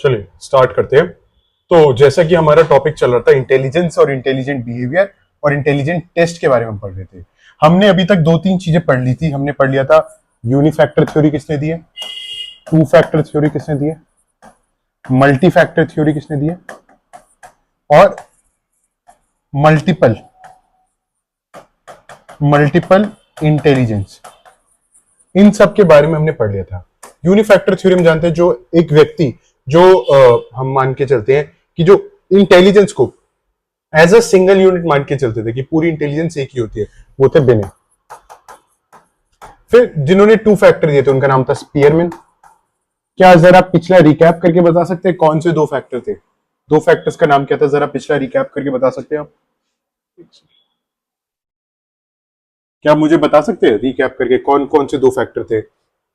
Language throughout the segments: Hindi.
चलिए स्टार्ट करते हैं। तो जैसा कि हमारा टॉपिक चल रहा था इंटेलिजेंस और इंटेलिजेंट बिहेवियर और इंटेलिजेंट टेस्ट के बारे में हम पढ़ रहे थे। हमने अभी तक दो तीन चीजें पढ़ ली थी। हमने पढ़ लिया था यूनिफैक्टर थ्योरी किसने दी है, टू फैक्टर थ्योरी किसने दी है, मल्टी फैक्टर थ्योरी किसने दी है, और मल्टीपल मल्टीपल इंटेलिजेंस, इन सब के बारे में हमने पढ़ लिया था। यूनिफैक्टर थ्योरी हम जानते हैं, जो एक व्यक्ति जो हम मान के चलते हैं कि जो इंटेलिजेंस को एज अ सिंगल यूनिट मान के चलते थे कि पूरी इंटेलिजेंस एक ही होती है, वो थे बिने। फिर जिन्होंने टू फैक्टर दिए थे उनका नाम था स्पीयरमैन। क्या जरा पिछला रिकैप करके बता सकते हैं कौन से दो फैक्टर थे? दो फैक्टर्स का नाम क्या था, जरा पिछला रिकैप करके बता सकते हैं आप? क्या आप मुझे बता सकते हैं रिकैप करके कौन कौन से दो फैक्टर थे?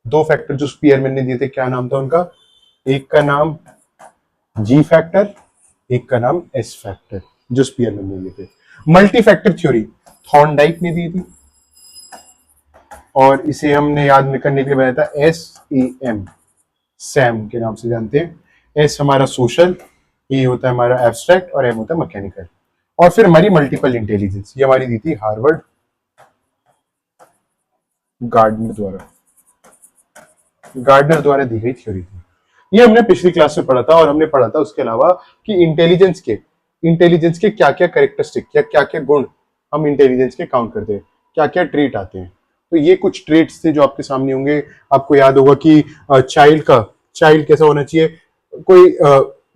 दो फैक्टर जो स्पीयरमैन ने दिए थे, क्या नाम था उनका? एक का नाम जी फैक्टर, एक का नाम एस फैक्टर, जो स्पीयरमैन ने दिए थे। मल्टी फैक्टर थ्योरी थॉर्नडाइक ने दी थी, और इसे हमने याद करने के लिए बनाया था एस ए एम, सैम के नाम से जानते हैं। एस हमारा सोशल, ए होता है हमारा एब्स्ट्रैक्ट, और एम होता है मैकेनिकल। और फिर हमारी मल्टीपल इंटेलिजेंस, ये हमारी दी थी हार्वर्ड गार्डनर द्वारा दी गई थ्योरी थी। ये हमने पिछली क्लास में पढ़ा था, और हमने पढ़ा था उसके अलावा कि इंटेलिजेंस के क्या क्या कैरेक्टरिस्टिक, क्या क्या गुण हम इंटेलिजेंस के काउंट करते हैं, क्या क्या ट्रेट आते हैं। तो ये कुछ ट्रेट्स थे जो आपके सामने होंगे। आपको याद होगा कि चाइल्ड कैसा होना चाहिए, कोई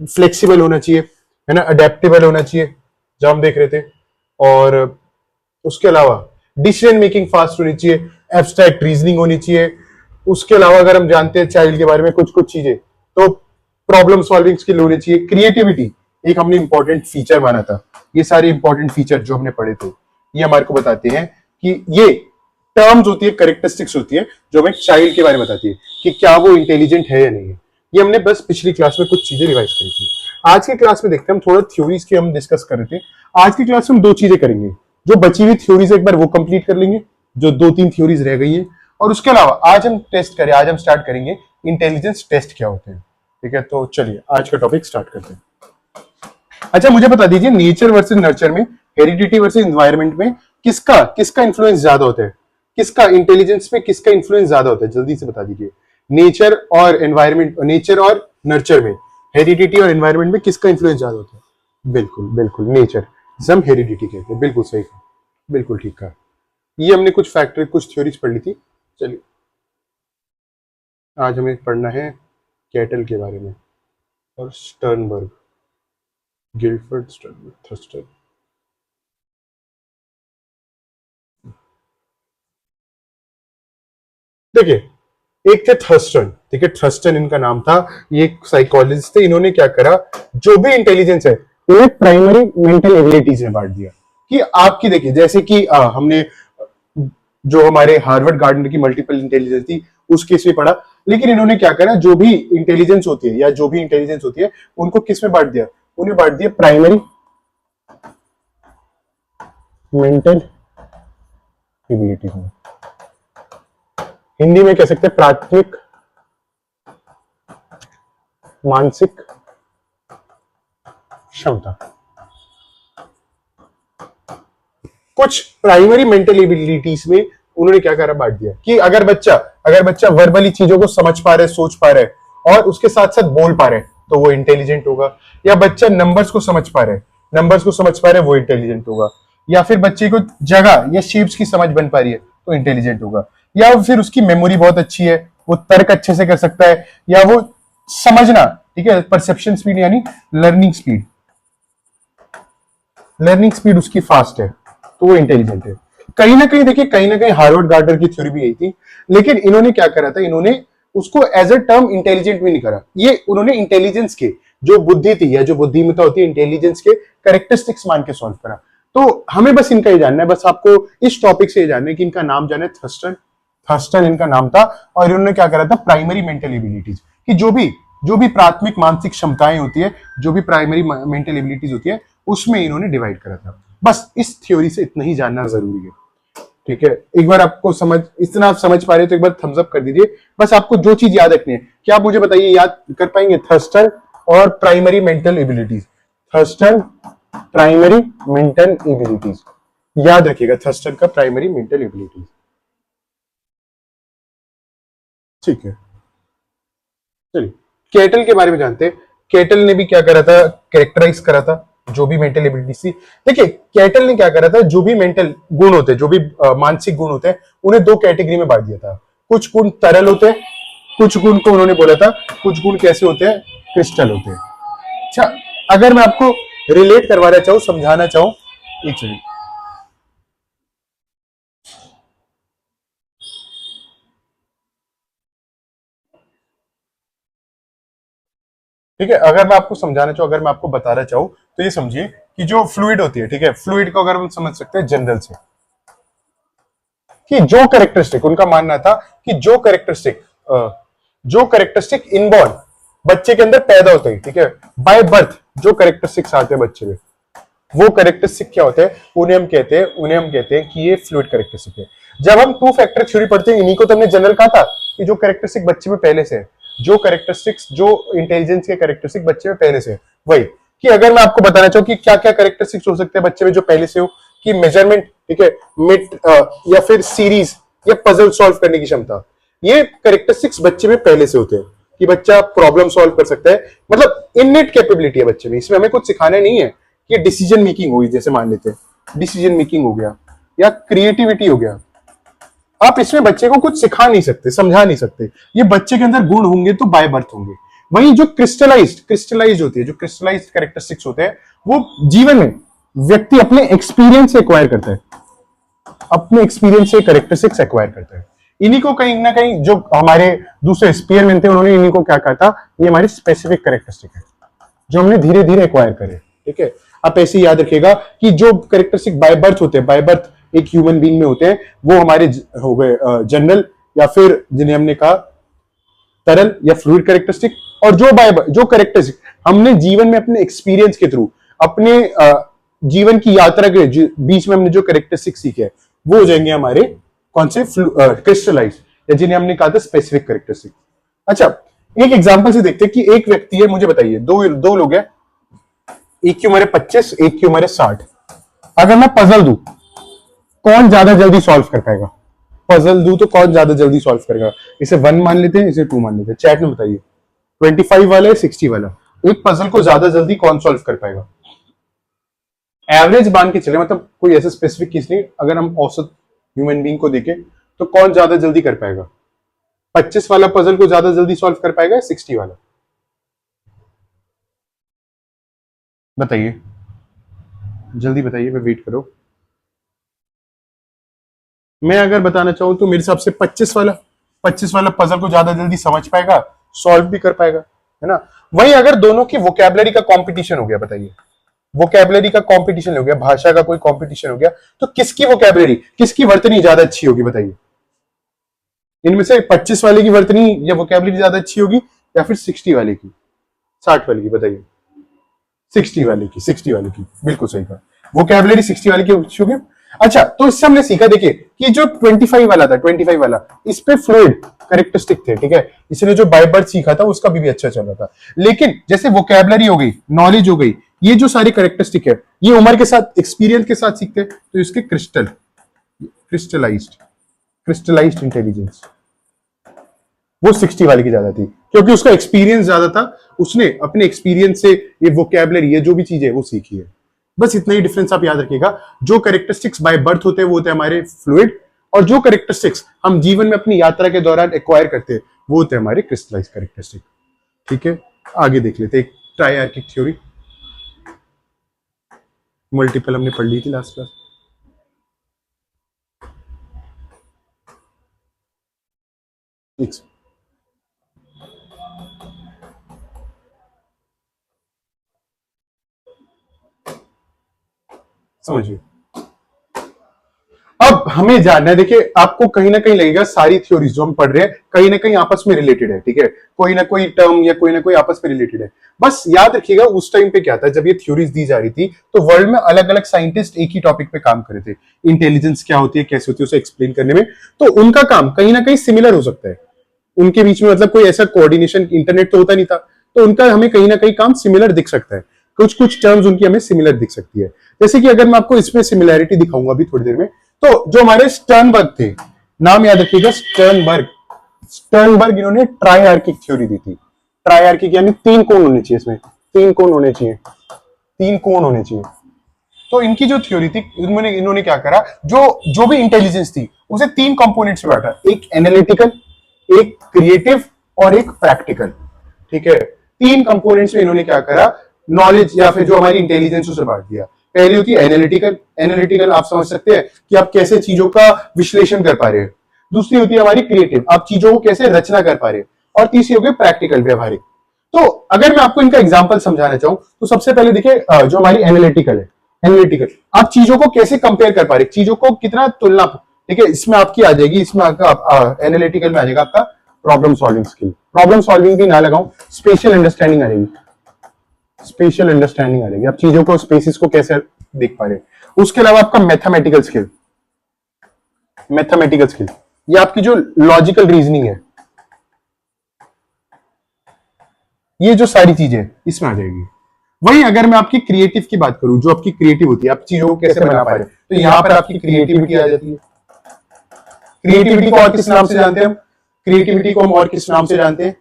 फ्लेक्सिबल होना चाहिए, है ना, अडेप्टेबल होना चाहिए, जो हम देख रहे थे। और उसके अलावा डिसीजन मेकिंग फास्ट होनी चाहिए, एब्स्ट्रैक्ट रीजनिंग होनी चाहिए। उसके अलावा अगर हम जानते हैं चाइल्ड के बारे में कुछ चीजें, तो प्रॉब्लम सॉल्विंग स्किल होनी चाहिए, क्रिएटिविटी एक हमने इंपॉर्टेंट फीचर माना था। ये सारे इंपॉर्टेंट फीचर जो हमने पढ़े थे, ये हमारे को बताते हैं कि ये टर्म्स होती है, कैरेक्टरिस्टिक्स होती है, जो हमें चाइल्ड के बारे में बताती है कि क्या वो इंटेलिजेंट है या नहीं है। ये हमने बस पिछली क्लास में कुछ चीजें रिवाइज करी थी। आज की क्लास में देखते हैं, हम थोड़ा थ्योरीज की हम डिस्कस कर रहे थे। आज की क्लास में हम दो चीजें करेंगे, जो बची हुई थ्योरीज एक बार वो कंप्लीट कर लेंगे, जो दो तीन थ्योरीज रह गई है। और उसके अलावा आज हम स्टार्ट करेंगे इंटेलिजेंस टेस्ट क्या होते हैं। ठीक है, तो चलिए आज का टॉपिक स्टार्ट करते हैं। अच्छा, मुझे बता दीजिए नेचर वर्सेस नर्चर में, हेरिडिटी वर्सेस एनवायरनमेंट में किसका इन्फ्लुएंस ज्यादा होता है, किसका इंटेलिजेंस पे किसका इन्फ्लुएंस ज्यादा होता है? जल्दी से बता दीजिए। नेचर और एनवायरनमेंट, नेचर और नर्चर में, हेरिडिटी और एनवायरनमेंट में किसका इन्फ्लुएंस ज्यादा होता है? बिल्कुल बिल्कुल नेचर, जिसे हम हेरिडिटी कहते हैं। बिल्कुल सही कहा, बिल्कुल ठीक कहा। ये हमने कुछ फैक्टर, कुछ थ्योरीज पढ़ ली थी। चलिए आज हमें पढ़ना है कैटल के बारे में और स्टर्नबर्ग, गिल्फर्ड स्टर्नबर्ग, थर्स्टन। देखिए, एक थे थर्स्टन, ठीक है, थर्स्टन इनका नाम था। ये एक साइकोलॉजिस्ट थे। इन्होंने क्या करा, जो भी इंटेलिजेंस है इन्हें प्राइमरी मेंटल एबिलिटीज में बांट दिया। कि आपकी देखिए, जैसे कि हमने जो हमारे हार्वर्ड गार्डनर की मल्टीपल इंटेलिजेंस थी उस केस में पढ़ा, लेकिन इन्होंने क्या करा, जो भी इंटेलिजेंस होती है या जो भी इंटेलिजेंस होती है उनको किस में बांट दिया? उन्हें बांट दिया प्राइमरी मेंटल एबिलिटीज में। हिंदी में कह सकते हैं प्राथमिक मानसिक क्षमता। कुछ प्राइमरी मेंटल एबिलिटीज में उन्होंने क्या करा, बांट दिया कि अगर बच्चा वर्बली चीजों को समझ पा रहा है, सोच पा रहा है और उसके साथ साथ बोल पा रहा है, तो वो इंटेलिजेंट होगा। या बच्चा नंबर्स को समझ पा रहा है, वो इंटेलिजेंट होगा। या फिर बच्चे को जगह या शेप्स की समझ बन पा रही है, तो इंटेलिजेंट होगा। या फिर उसकी मेमोरी बहुत अच्छी है, वो तर्क अच्छे से कर सकता है, या वो समझना, ठीक है, परसेप्शन स्पीड यानी लर्निंग स्पीड उसकी फास्ट है, तो वो इंटेलिजेंट है। कहीं ना कहीं देखिए, कहीं ना कहीं हार्वर्ड गार्डनर की थ्योरी भी यही थी, लेकिन इन्होंने क्या करा था, इन्होंने उसको एज अ टर्म इंटेलिजेंट भी नहीं करा। ये उन्होंने इंटेलिजेंस के जो बुद्धि थी या जो बुद्धिमत्ता होती है, इंटेलिजेंस के कैरेक्टरिस्टिक्स मान के सॉल्व करा। तो हमें बस इनका ही जानना है, बस आपको इस टॉपिक से जानना है कि इनका नाम जाने, थर्स्टन इनका नाम था। और इन्होंने क्या करा था, प्राइमरी मेंटल एबिलिटीज की जो भी प्राथमिक मानसिक क्षमताएं होती है, जो भी प्राइमरी मेंटल एबिलिटीज होती है, उसमें इन्होंने डिवाइड करा था। बस इस थ्योरी से इतना ही जानना जरूरी है। ठीक है, एक बार आपको इतना आप समझ पा रहे हो तो एक बार थम्स अप कर दीजिए। बस आपको जो चीज याद रखनी है, क्या आप मुझे बताइए, याद कर पाएंगे थर्स्टन और primary mental abilities. Thurston primary mental abilities, याद रखिएगा थर्स्टन का प्राइमरी मेंटल एबिलिटीज। ठीक है, चलिए केटल के बारे में जानते हैं। केटल ने भी क्या करा था, कैरेक्टराइज करा था जो भी मेंटल एबिलिटी थी। देखिए केटल ने क्या करा था, जो भी मेंटल गुण होते हैं, जो भी मानसिक गुण होते हैं, उन्हें दो कैटेगरी में बांट दिया था। कुछ गुण तरल होते हैं, कुछ गुण को उन्होंने बोला था कुछ गुण कैसे होते हैं, क्रिस्टल होते हैं। अच्छा, अगर मैं आपको रिलेट करवाना चाहूं, समझाना चाहूं, एक सेकंड, ठीक है, अगर मैं आपको समझाना चाहूं, अगर मैं आपको बताना चाहूं, तो ये समझिए कि जो फ्लूइड होती है, ठीक है, फ्लूइड को अगर हम समझ सकते हैं जनरल से, कि जो कैरेक्टरिस्टिक उनका मानना था कि जो कैरेक्टरिस्टिक इनबॉर्न बच्चे के अंदर पैदा होते हैं, ठीक है, बाय बर्थ जो कैरेक्टरिस्टिक्स आते हैं बच्चे में, वो कैरेक्टरिस्टिक क्या होते हैं, उन्हें हम कहते हैं कि ये फ्लूइड कैरेक्टरिस्टिक है। जब हम टू फैक्टर थ्योरी पढ़ते हैं, इन्हीं को तो हमने जनरल कहा था कि जो कैरेक्टरिस्टिक बच्चे में पहले से है, जो कैरेक्टरिस्टिक्स, जो इंटेलिजेंस के कैरेक्टरिस्टिक बच्चे में पहले से है, वही कि अगर मैं आपको बताना चाहूँ कि क्या क्या कैरेक्टरिस्टिक्स हो सकते हैं बच्चे में जो पहले से हो, कि मेजरमेंट, ठीक है, मिड या फिर सीरीज या पजल सॉल्व करने की क्षमता, ये कैरेक्टरिस्टिक्स बच्चे में पहले से होते हैं कि बच्चा प्रॉब्लम सॉल्व कर सकता है, मतलब इननेट कैपेबिलिटी है बच्चे में, इसमें हमें कुछ सिखाना नहीं है कि डिसीजन मेकिंग हुई, जैसे मान लेते हैं डिसीजन मेकिंग हो गया या क्रिएटिविटी हो गया, आप इसमें बच्चे को कुछ सिखा नहीं सकते, समझा नहीं सकते, ये बच्चे के अंदर गुण होंगे तो बाय बर्थ होंगे। वहीं जो क्रिस्टलाइज होती है, जो क्रिस्टलाइज कैरेक्टरिस्टिक्स होते हैं, वो जीवन में व्यक्ति अपने एक्सपीरियंस से एक्वायर करता है, अपने एक्सपीरियंस से कैरेक्टरिस्टिक्स एक्वायर करता है। इन्हीं को कहीं ना कहीं जो हमारे दूसरे स्पीयरमैन थे, उन्होंने इन्हीं को क्या कहा था, ये हमारी स्पेसिफिक कैरेक्टरिस्टिक है जो हमने धीरे धीरे एक्वायर करे, ठीक है। आप ऐसे ही याद रखिएगा कि जो कैरेक्टरिस्टिक बाय बर्थ होते हैं, बाय बर्थ एक ह्यूमन बीइंग में होते हैं, वो हमारे हो गए जनरल, या फिर जिन्हें हमने कहा तरल या फ्लूइड कैरेक्टरिस्टिक, और जो कैरेक्टरिस्टिक हमने जीवन में अपने एक्सपीरियंस के थ्रू, अपने जीवन की यात्रा के बीच में हमने जो कैरेक्टरिस्टिक सीखे, वो हो जाएंगे हमारे कौन से, क्रिस्टलाइज, या जिन्हें हमने कहा था स्पेसिफिक कैरेक्टरिस्टिक। अच्छा, एक एग्जांपल से देखते हैं कि एक व्यक्ति है, मुझे बताइए, दो लोग हैं, एक की उम्र है 25, एक की उम्र है 60। अगर मैं पजल दूं, कौन ज्यादा जल्दी सॉल्व कर पाएगा, पजल दूं तो कौन ज्यादा जल्दी सॉल्व करेगा, इसे 1 मान लेते हैं, इसे 2 मान लेते हैं, चैट में बताइए 25 वाला है 60 वाला, एक पजल को ज्यादा जल्दी कौन सॉल्व कर पाएगा। एवरेज मान के चले, मतलब कोई ऐसा स्पेसिफिक केस नहीं, अगर हम औसत ह्यूमन बीइंग को देखें तो कौन ज्यादा जल्दी कर पाएगा, 25 वाला पजल को ज्यादा जल्दी सॉल्व कर पाएगा या 60 वाला, बताइए, जल्दी बताइए, मैं वेट करो। मैं अगर बताना चाहूं तो मेरे हिसाब से 25 वाला पजल को ज्यादा जल्दी समझ पाएगा, सॉल्व भी कर पाएगा, है ना। वहीं अगर दोनों की वोकैबुलरी का कंपटीशन हो गया, बताइए, वोकैबुलरी का कंपटीशन हो गया, भाषा का कोई कंपटीशन हो गया, तो किसकी वोकैबुलरी, किसकी वर्तनी ज्यादा अच्छी होगी, बताइए। इनमें से 25 वाले की वर्तनी या वोकैबुलरी ज्यादा अच्छी होगी, या फिर 60 वाले की, 60 वाले की, बताइए। 60 वाले की बिल्कुल सही कहा, वोकैबुलरी 60 वाले की अच्छी होगी। अच्छा, तो इससे हमने सीखा, देखिए कि जो 25 वाला था, 25 वाला, इस पे फ्लूइड कैरेक्टरिस्टिक थे, ठीक है, इसने जो बाय बर्थ सीखा था उसका भी अच्छा चल रहा था। लेकिन जैसे वोकैबुलरी हो गई, नॉलेज हो गई, ये जो सारी कैरेक्टरिस्टिक है, ये उम्र के साथ, एक्सपीरियंस के साथ सीखते हैं, तो इसके क्रिस्टलाइज्ड इंटेलिजेंस वो 60 वाले की ज्यादा थी, क्योंकि उसका एक्सपीरियंस ज्यादा था, उसने अपने एक्सपीरियंस से ये वोकैबुलरी, ये जो भी चीज है वो सीखी है। बस इतना ही डिफरेंस आप याद रखिएगा, जो कैरेक्टरिस्टिक्स बाय बर्थ होते हैं वो होते हैं हमारे फ्लूइड, और जो कैरेक्टरिस्टिक्स हम जीवन में अपनी यात्रा के दौरान एक्वायर करते हैं वो होते हैं हमारे क्रिस्टलाइज कैरेक्टरिस्टिक। ठीक है, आगे देख लेते हैं, ट्राइआर्किक थ्योरी, मल्टीपल हमने पढ़ ली थी लास्ट क्लास। समझिए, अब हमें जानना है, देखिए आपको कहीं ना कहीं लगेगा सारी थ्योरीज जो हम पढ़ रहे हैं कहीं ना कहीं आपस में रिलेटेड है, ठीक है, कोई ना कोई टर्म या कोई ना कोई आपस में रिलेटेड है। बस याद रखिएगा उस टाइम पे क्या था, जब ये थ्योरीज दी जा रही थी तो वर्ल्ड में अलग अलग साइंटिस्ट एक ही टॉपिक पे काम कर रहे थे, इंटेलिजेंस क्या होती है, कैसे होती है, उसे एक्सप्लेन करने में, तो उनका काम कहीं ना कहीं सिमिलर हो सकता है, उनके बीच में मतलब कोई ऐसा कोऑर्डिनेशन, इंटरनेट तो होता नहीं था, तो उनका हमें कहीं ना कहीं काम सिमिलर दिख सकता है, कुछ कुछ टर्म्स उनकी हमें सिमिलर दिख सकती है। जैसे कि अगर मैं आपको इसमें सिमिलैरिटी दिखाऊंगा अभी थोड़ी देर में, तो जो हमारे स्टर्नबर्ग थे, नाम याद रखिएगा स्टर्नबर्ग, स्टर्नबर्ग इन्होंने ट्राइआर्किक थ्योरी दी थी। ट्राइआर्किक यानी तीन कोण होने चाहिए, इसमें तीन कोण होने चाहिए, तीन कोण होने चाहिए। तो इनकी जो थ्योरी थी, इन्होंने क्या करा, जो भी इंटेलिजेंस थी उसे तीन कंपोनेंट्स में बांटा, एक एनालिटिकल, एक क्रिएटिव और एक प्रैक्टिकल। ठीक है, तीन कंपोनेंट्स में इन्होंने क्या करा, नॉलेज या फिर जो हमारी इंटेलिजेंस उसे बांट दिया। पहली होती है एनालिटिकल, एनालिटिकल आप समझ सकते हैं कि आप कैसे चीजों का विश्लेषण कर पा रहे हैं। दूसरी होती है हमारी क्रिएटिव, आप चीजों को कैसे रचना कर पा रहे हैं। और तीसरी होगी प्रैक्टिकल, व्यवहारिक। तो अगर मैं आपको इनका एग्जांपल समझाना चाहूं तो सबसे पहले देखिए, जो हमारी एनालिटिकल है, एनालिटिकल आप चीजों को कैसे कंपेयर कर पा रहे, चीजों को कितना तुलना, ठीक है, इसमें आपकी आ जाएगी, इसमें आपका एनालिटिकल में आ जाएगा आपका problem solving skill. Problem solving भी ना लगाऊं, स्पेशल अंडरस्टैंडिंग आ जाएगी, स्पेशल अंडरस्टैंडिंग आ जाएगी, आप चीजों को, स्पेसिस को कैसे देख पा रहे हैं। उसके अलावा आपका मैथमेटिकल स्किल, मैथमेटिकल स्किल ये आपकी जो लॉजिकल रीजनिंग है, ये जो सारी चीजें इसमें आ जाएगी। वही अगर मैं आपकी क्रिएटिव की बात करूं, जो आपकी क्रिएटिव होती है, आप चीजों को कैसे बना पा रहे हैं, तो यहां पर आपकी क्रिएटिविटी आ जाती है। क्रिएटिविटी को और किस नाम से जानते हैं हम, क्रिएटिविटी को हम और किस नाम से जानते हैं,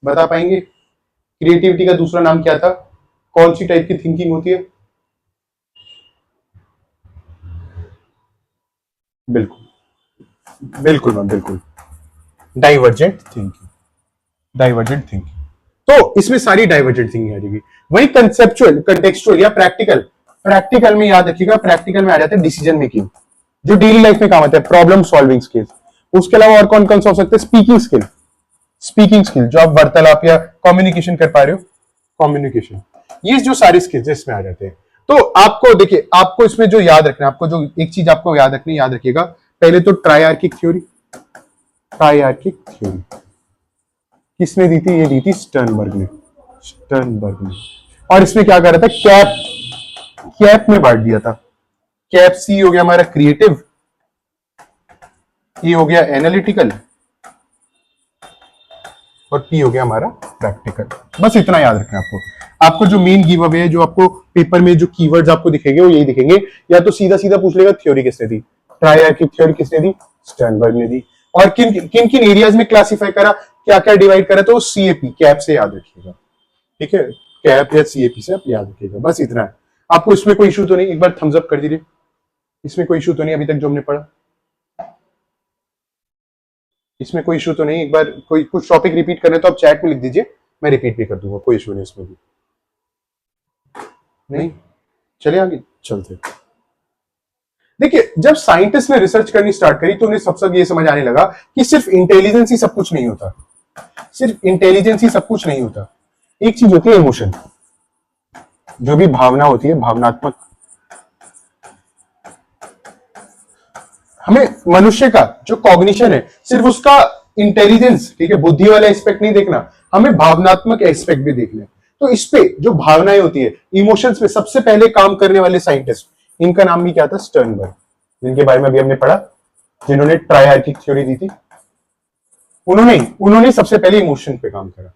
बता पाएंगे? क्रिएटिविटी का दूसरा नाम क्या था, कौन सी टाइप की थिंकिंग होती है? बिल्कुल बिल्कुल मैम, बिल्कुल डाइवर्जेंट थिंकिंग, डाइवर्जेंट थिंकिंग। तो इसमें सारी डाइवर्जेंट थिंकिंग आ जाएगी। वही कंसेप्चुअल, कंटेक्सचुअल या प्रैक्टिकल, प्रैक्टिकल में याद रखिएगा, प्रैक्टिकल में आ जाते हैं डिसीजन मेकिंग, जो डेली लाइफ में काम आता है, प्रॉब्लम सॉल्विंग स्किल। उसके अलावा और कौन कौन सा हो सकते हैं, स्पीकिंग स्किल, स्पीकिंग स्किल जो आप वार्तालाप या कम्युनिकेशन कर पा रहे हो, कम्युनिकेशन, ये जो सारी स्किल्स इसमें आ जाते हैं। तो आपको देखिए, आपको इसमें जो याद रखना है, आपको जो एक चीज आपको याद रखनी, याद रखिएगा, पहले तो ट्राइआर्किक थ्योरी, ट्राइआर्किक थ्योरी किसने दी थी, ये दी थी स्टर्नबर्ग ने, स्टर्नबर्ग ने। और इसमें क्या कर रहा था, कैप, कैप में बांट दिया था। कैप सी हो गया हमारा क्रिएटिव, ई हो गया एनालिटिकल और पी हो गया हमारा प्रैक्टिकल। बस इतना याद रखना है आपको। आपको जो मेन गिव अवे है, जो आपको पेपर में जो कीवर्ड्स आपको दिखेंगे वो यही दिखेंगे, या तो सीधा सीधा पूछ लेगा थ्योरी किसने दी, ट्राइआर्किक थ्योरी किसने दी, स्टर्नबर्ग ने दी। और किन किन किन एरियाज में क्लासिफाई करा, क्या क्या डिवाइड करा, तो सीएपी, कैप से याद रखिएगा। ठीक है, कैप या सीएपी से आप याद रखिएगा, बस इतना है। आपको इसमें कोई इशू तो नहीं, एक बार थम्स अप कर दीजिए, इसमें कोई इशू तो नहीं अभी तक जो हमने पढ़ा, इसमें कोई इशू तो नहीं। एक बार कोई कुछ टॉपिक रिपीट करने तो आप चैट में लिख दीजिए, मैं रिपीट भी कर दूंगा, कोई इशू नहीं इसमें भी। नहीं, चलिए आगे चलते। देखिए, जब साइंटिस्ट ने रिसर्च करनी स्टार्ट करी तो उन्हें सबसे ये समझ आने लगा कि सिर्फ इंटेलिजेंस ही सब कुछ नहीं होता, सिर्फ इंटेलिजेंस ही सब कुछ नहीं होता। एक चीज होती है इमोशन, जो भी भावना होती है, भावनात्मक, हमें मनुष्य का जो कॉग्निशन है, सिर्फ उसका इंटेलिजेंस, ठीक है, बुद्धि वाला एस्पेक्ट नहीं देखना, हमें भावनात्मक एस्पेक्ट भी देखना है। तो इस पे जो भावनाएं होती है, इमोशंस पे सबसे पहले काम करने वाले साइंटिस्ट, इनका नाम भी क्या था, स्टर्नबर्ग, जिनके बारे में अभी हमने पढ़ा, जिन्होंने ट्राइआर्किक थ्योरी दी थी। उन्होंने सबसे पहले इमोशन पे काम करा।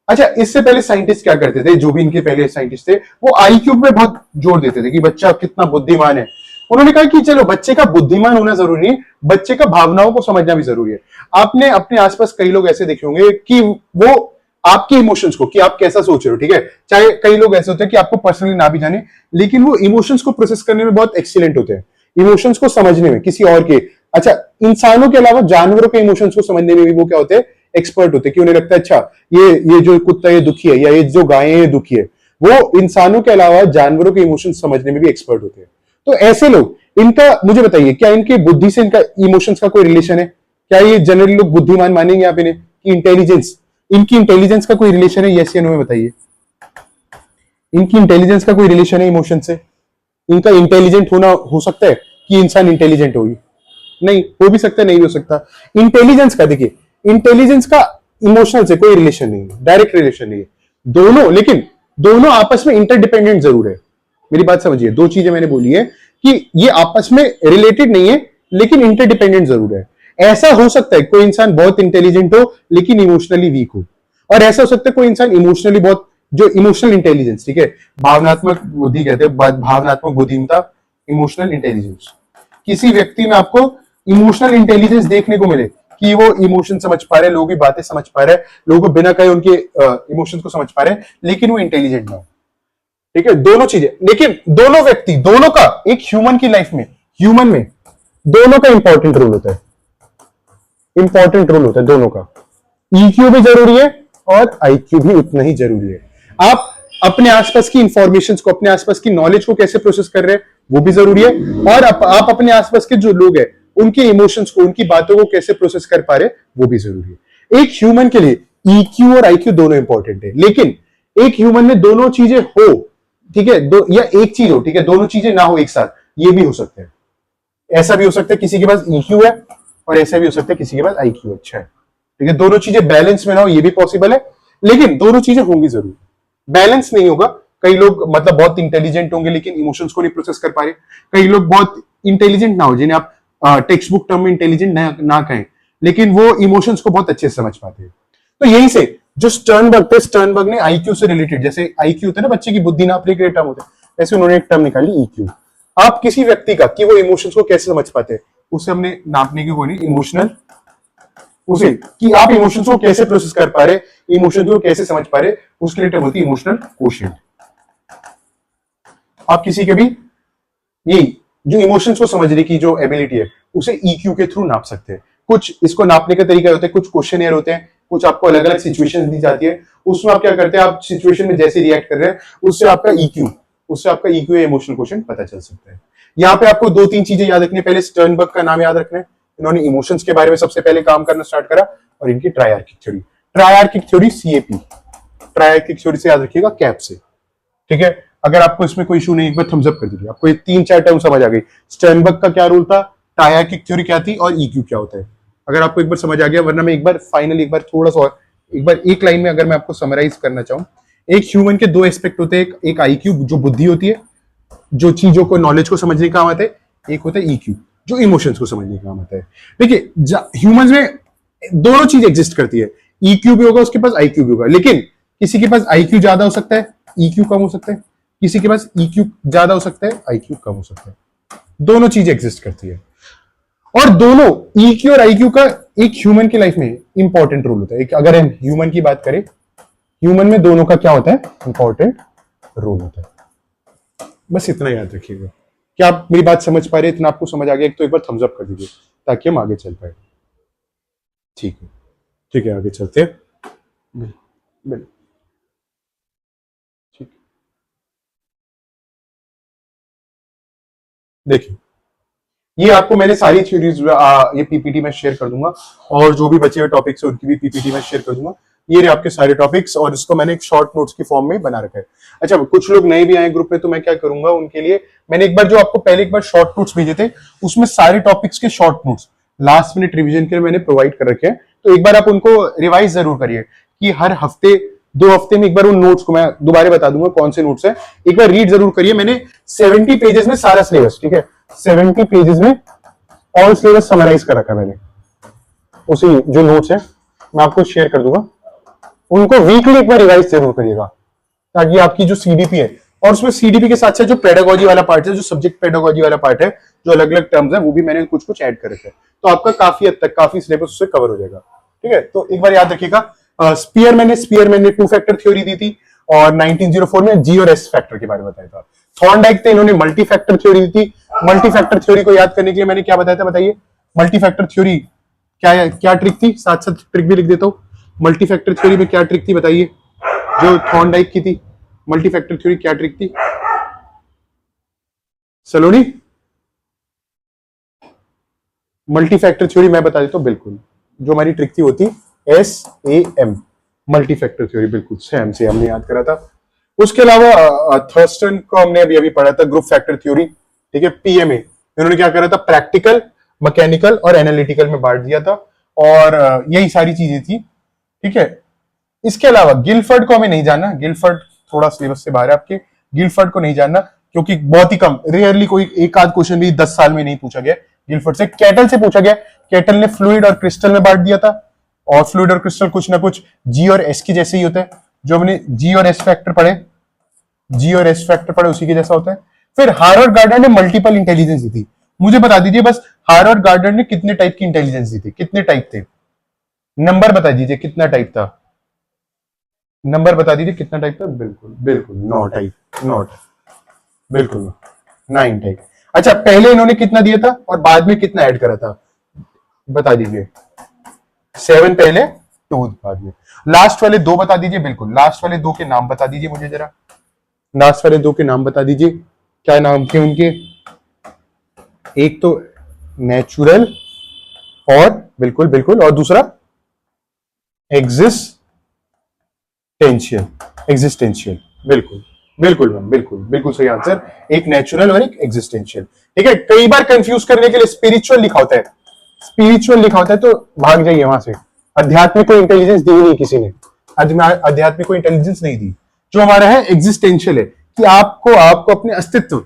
अच्छा, इससे पहले साइंटिस्ट क्या करते थे, जो भी इनके पहले साइंटिस्ट थे, वो आईक्यू पे बहुत जोर देते थे कि बच्चा कितना बुद्धिमान है। उन्होंने कहा कि चलो, बच्चे का बुद्धिमान होना जरूरी नहीं, बच्चे का भावनाओं को समझना भी जरूरी है। आपने अपने आसपास कई लोग ऐसे देखे होंगे कि वो आपके इमोशंस को, कि आप कैसा सोच रहे हो, ठीक है, चाहे कई लोग ऐसे होते हैं कि आपको पर्सनली ना भी जाने, लेकिन वो इमोशंस को प्रोसेस करने में बहुत एक्सीलेंट होते हैं, इमोशंस को समझने में किसी और के। अच्छा, इंसानों के अलावा जानवरों के इमोशंस को समझने में भी वो क्या होते हैं, एक्सपर्ट होते हैं, कि उन्हें लगता है अच्छा ये जो कुत्ता ये दुखी है, या ये जो गाय है ये दुखी है। वो इंसानों के अलावा जानवरों के इमोशन समझने में भी एक्सपर्ट होते हैं। तो ऐसे लोग, इनका मुझे बताइए, क्या इनकी बुद्धि से इनका इमोशंस का कोई रिलेशन है? क्या ये जनरली लोग बुद्धिमान मानेंगे आप इन्हें, कि इंटेलिजेंस, इनकी इंटेलिजेंस का कोई रिलेशन है? यस या नो में बताइए, इनकी इंटेलिजेंस का कोई रिलेशन है इमोशन से? इनका इंटेलिजेंट होना हो सकता है कि इंसान इंटेलिजेंट होगी? नहीं, हो भी सकता है, नहीं भी हो सकता। इंटेलिजेंस का देखिए, इंटेलिजेंस का इमोशनल से कोई रिलेशन नहीं है, डायरेक्ट रिलेशन नहीं है दोनों, लेकिन दोनों आपस में इंटरडिपेंडेंट जरूर है। मेरी बात समझिए, दो चीजें मैंने बोली है कि ये आपस में रिलेटेड नहीं है, लेकिन इंटरडिपेंडेंट जरूर है। ऐसा हो सकता है कोई इंसान बहुत इंटेलिजेंट हो लेकिन इमोशनली वीक हो, और ऐसा हो सकता है कोई इंसान इमोशनली बहुत, जो इमोशनल इंटेलिजेंस, ठीक है, भावनात्मक बुद्धि कहते हैं, भावनात्मक बुद्धिमत्ता, इमोशनल इंटेलिजेंस। किसी व्यक्ति में आपको इमोशनल इंटेलिजेंस देखने को मिले कि वो इमोशन समझ पा रहे, लोगों की बातें समझ पा रहे, लोगों को बिना कहे उनके इमोशंस को समझ पा रहे, लेकिन वो इंटेलिजेंट ना हो, ठीक है, दोनों चीजें। लेकिन दोनों व्यक्ति, दोनों का एक ह्यूमन की लाइफ में, ह्यूमन में दोनों का इंपॉर्टेंट रोल होता है, इंपॉर्टेंट रोल होता है दोनों का। ईक्यू भी जरूरी है और आईक्यू भी उतना ही जरूरी है। आप अपने आसपास की इंफॉर्मेशन को, अपने आसपास की नॉलेज को कैसे प्रोसेस कर रहे हैं वो भी जरूरी है, और आप अपने आसपास के जो लोग हैं उनके इमोशंस को, उनकी बातों को कैसे प्रोसेस कर पा रहे वो भी जरूरी है। एक ह्यूमन के लिए ईक्यू और आईक्यू दोनों इंपॉर्टेंट है, लेकिन एक ह्यूमन में दोनों चीजें हो, ठीक है, या एक चीज हो, ठीक है, दोनों चीजें ना हो एक साथ, ये भी हो सकता है। ऐसा भी हो सकता है किसी के पास ईक्यू है और ऐसा भी हो सकता है किसी के पास आईक्यू अच्छा है, ठीक है, दोनों चीजें बैलेंस में ना हो, ये भी पॉसिबल है, लेकिन दोनों चीजें होंगी जरूर। बैलेंस नहीं होगा, कई लोग मतलब बहुत इंटेलिजेंट होंगे लेकिन इमोशंस को नहीं प्रोसेस कर पा रहे, कई लोग बहुत इंटेलिजेंट ना हो, जिन्हें आप टेक्स्ट बुक टर्म में इंटेलिजेंट ना कहें, लेकिन वो इमोशंस को बहुत अच्छे से समझ पाते हैं। तो यहीं से जो स्टर्नबर्ग थे, स्टर्नबर्ग ने आईक्यू से रिलेटेड, जैसे आईक्यू होता है ना बच्चे की बुद्धि नापने के लिए टर्म होता है, वैसे उन्होंने एक टर्म निकाली ईक्यू। आप किसी व्यक्ति का कि वो इमोशंस को कैसे समझ पाते हैं उसे हमने नापने की कोई नहीं, इमोशनल, उसे कि आप इमोशंस को कैसे प्रोसेस कर पा रहे, इमोशंस को कैसे समझ पा रहे, उसके लिए टर्म होती है इमोशनल कोशेंट। आप किसी के भी यही जो इमोशंस को समझने की जो एबिलिटी है उसे ईक्यू के थ्रू नाप सकते हैं। कुछ इसको नापने के तरीके होते हैं, कुछ क्वेश्चनियर होते हैं, कुछ आपको अलग अलग सिचुएशन दी जाती है, उसमें आप क्या करते हैं, आप सिचुएशन में जैसे रिएक्ट कर रहे हैं उससे आपका ईक्यू या इमोशनल क्वेश्चन पता चल सकता है। यहाँ पे आपको दो तीन चीजें याद रखनी है। पहले स्टर्नबर्ग का नाम याद रखना है, इन्होंने इमोशंस के बारे में सबसे पहले काम करना स्टार्ट करा, और इनकी ट्रायआर्किक थ्योरी, ट्रायआर्किक थ्योरी सीएपी, ट्रायआर्किक थ्योरी से याद रखिएगा कैप से, ठीक है। अगर आपको इसमें कोई इशू नहीं, एक बार थम्स अप कर दीजिए, आपको ये तीन चार टर्म समझ आ गई, स्टर्नबर्ग का क्या रूल था, ट्रायआर्किक थ्योरी क्या थी और ईक्यू क्या होता है, अगर आपको एक बार समझ आ गया। वरना मैं एक बार फाइनली एक बार थोड़ा सा और एक बार एक लाइन में अगर मैं आपको समराइज करना चाहूं, एक ह्यूमन के दो एस्पेक्ट होते हैं, एक आईक्यू जो बुद्धि होती है, जो चीजों को, नॉलेज को समझने का काम आता है, एक होता है ईक्यू जो इमोशंस को समझने का काम आता है। देखिए ह्यूमंस में दोनों चीज एग्जिस्ट करती है, ईक्यू भी होगा उसके पास, आईक्यू भी होगा, लेकिन किसी के पास आईक्यू ज्यादा हो सकता है, ईक्यू कम हो सकता है, किसी के पास ईक्यू ज्यादा हो सकता है, आईक्यू कम हो सकता है, दोनों चीज एग्जिस्ट करती है। और दोनों ईक्यू और आईक्यू का एक ह्यूमन की लाइफ में इंपॉर्टेंट रोल होता है। अगर हम ह्यूमन की बात करें, ह्यूमन में दोनों का क्या होता है, इंपॉर्टेंट रोल होता है। बस इतना याद रखिएगा। क्या आप मेरी बात समझ पा रहे हैं? इतना आपको समझ आ गया तो एक बार थम्स अप कर दीजिए ताकि हम आगे चल पाए। ठीक है, ठीक है, आगे चलते हैं। ठीक, देखिए ये आपको मैंने सारी थ्योरीज ये पीपीटी में शेयर कर दूंगा, और जो भी बचे हुए टॉपिक्स है उनकी भी पीपीटी में शेयर कर दूंगा। ये रहे आपके सारे टॉपिक्स, और इसको मैंने एक शॉर्ट नोट्स की फॉर्म में बना रखा है। अच्छा, कुछ लोग नए भी आए ग्रुप में, तो मैं क्या करूंगा उनके लिए, मैंने एक बार जो आपको पहले एक बार शॉर्ट नोट्स भेजे थे उसमें सारे टॉपिक्स के short notes last minute revision के लिए मैंने प्रोवाइड कर रखे हैं, तो एक बार आप उनको रिवाइज जरूर करिए कि हर हफ्ते 2 हफ्ते में एक बार उन नोट्स को मैं दोबारा बता दूंगा कौन से नोट्स है, एक बार रीड जरूर करिए। मैंने 70 पेजेस में सारा सिलेबस, ठीक है, 70 पेजेस में ऑल सिलेबस समराइज कर रखा है मैंने, उसी जो नोट्स है मैं आपको शेयर कर दूंगा, उनको वीकली एक बार रिवाइज जरूर करिएगा ताकि आपकी जो सीडीपी है, और उसमें सीडीपी के साथ साथ जो पेडागोजी वाला पार्ट है, जो सब्जेक्ट पेडागोजी वाला पार्ट है, जो अलग अलग टर्म्स है, वो भी मैंने कुछ कुछ ऐड कर रखे हैं, तो आपका काफी हद तक काफी सिलेबस उससे कवर हो जाएगा। ठीक है, तो एक बार याद रखिएगा। स्पीयरमैन ने 2 फैक्टर थ्योरी दी थी, और 1904 में जी और एस फैक्टर के बारे में बताया था। थॉर्नडाइक थे, इन्होंने मल्टी फैक्टर थ्योरी दी थी। मल्टी फैक्टर थ्योरी को याद करने के लिए मैंने क्या बताया था, बताइए। मल्टी फैक्टर थ्योरी क्या ट्रिक थी, साथ साथ ट्रिक भी लिख देता हूं। मल्टी फैक्टर थ्योरी में क्या ट्रिक थी बताइए, जो थॉर्नडाइक की थी। मल्टी फैक्टर थ्योरी क्या ट्रिक थी सलोनी? मल्टी फैक्टर थ्योरी मैं बता देता हूं, बिल्कुल जो हमारी ट्रिक थी वो थी SAM, मल्टी फैक्टर थ्योरी, बिल्कुल सेम से हमने याद करा था। उसके अलावा थर्स्टन को हमने अभी अभी पढ़ा था, ग्रुप फैक्टर थ्योरी, ठीक है। PMA इन्होंने क्या करा था, प्रैक्टिकल, मैकेनिकल और एनालिटिकल में बांट दिया था, और यही सारी चीजें थी, ठीक है। इसके अलावा गिलफर्ड को हमें नहीं जानना, गिलफर्ड थोड़ा सिलेबस से बाहर है आपके, गिलफर्ड को नहीं जानना क्योंकि बहुत ही कम, रेयरली कोई एक आध क्वेश्चन भी 10 साल में नहीं पूछा गया गिलफर्ड से। कैटल से पूछा गया, कैटल ने फ्लूइड और क्रिस्टल में बांट दिया था, और फ्लूइड और क्रिस्टल कुछ ना कुछ जी और एस के जैसे ही होता है, जो हमने जी और एस फैक्टर पढ़े, जी और एस फैक्टर पढ़े उसी के जैसा होता है। फिर हार्वर्ड गार्डनर ने मल्टीपल इंटेलिजेंस दी थी। मुझे बता दीजिए बस, हार्वर्ड गार्डनर ने कितने टाइप की इंटेलिजेंस दी थी, कितने टाइप थे, नंबर बता दीजिए कितना टाइप था, नंबर बता दीजिए कितना टाइप था। बिल्कुल बिल्कुल 9 टाइप, 9 बिल्कुल 9 टाइप। अच्छा, पहले इन्होंने कितना दिया था और बाद में कितना ऐड करा था, बता दीजिए। 7 पहले, 2 बाद में। लास्ट वाले 2 बता दीजिए, बिल्कुल लास्ट वाले 2 के नाम बता दीजिए मुझे जरा, लास्ट वाले 2 के नाम बता दीजिए, क्या नाम थे उनके। एक तो नेचुरल और बिल्कुल बिल्कुल, और दूसरा एग्जिस्टेंशियल, एग्जिस्टेंशियल, बिल्कुल बिल्कुल मैम, बिल्कुल बिल्कुल सही आंसर। एक नेचुरल और एक एग्जिस्टेंशियल। ठीक है, कई बार कंफ्यूज करने के लिए स्पिरिचुअल लिखा होता है, स्पिरिचुअल लिखा होता है तो भाग जाइए वहां से। अध्यात्मिक को इंटेलिजेंस दी नहीं किसी ने, अध्यात्मिक को इंटेलिजेंस नहीं दी। जो हमारा है एग्जिस्टेंशियल है, कि आपको आपको अपने अस्तित्व,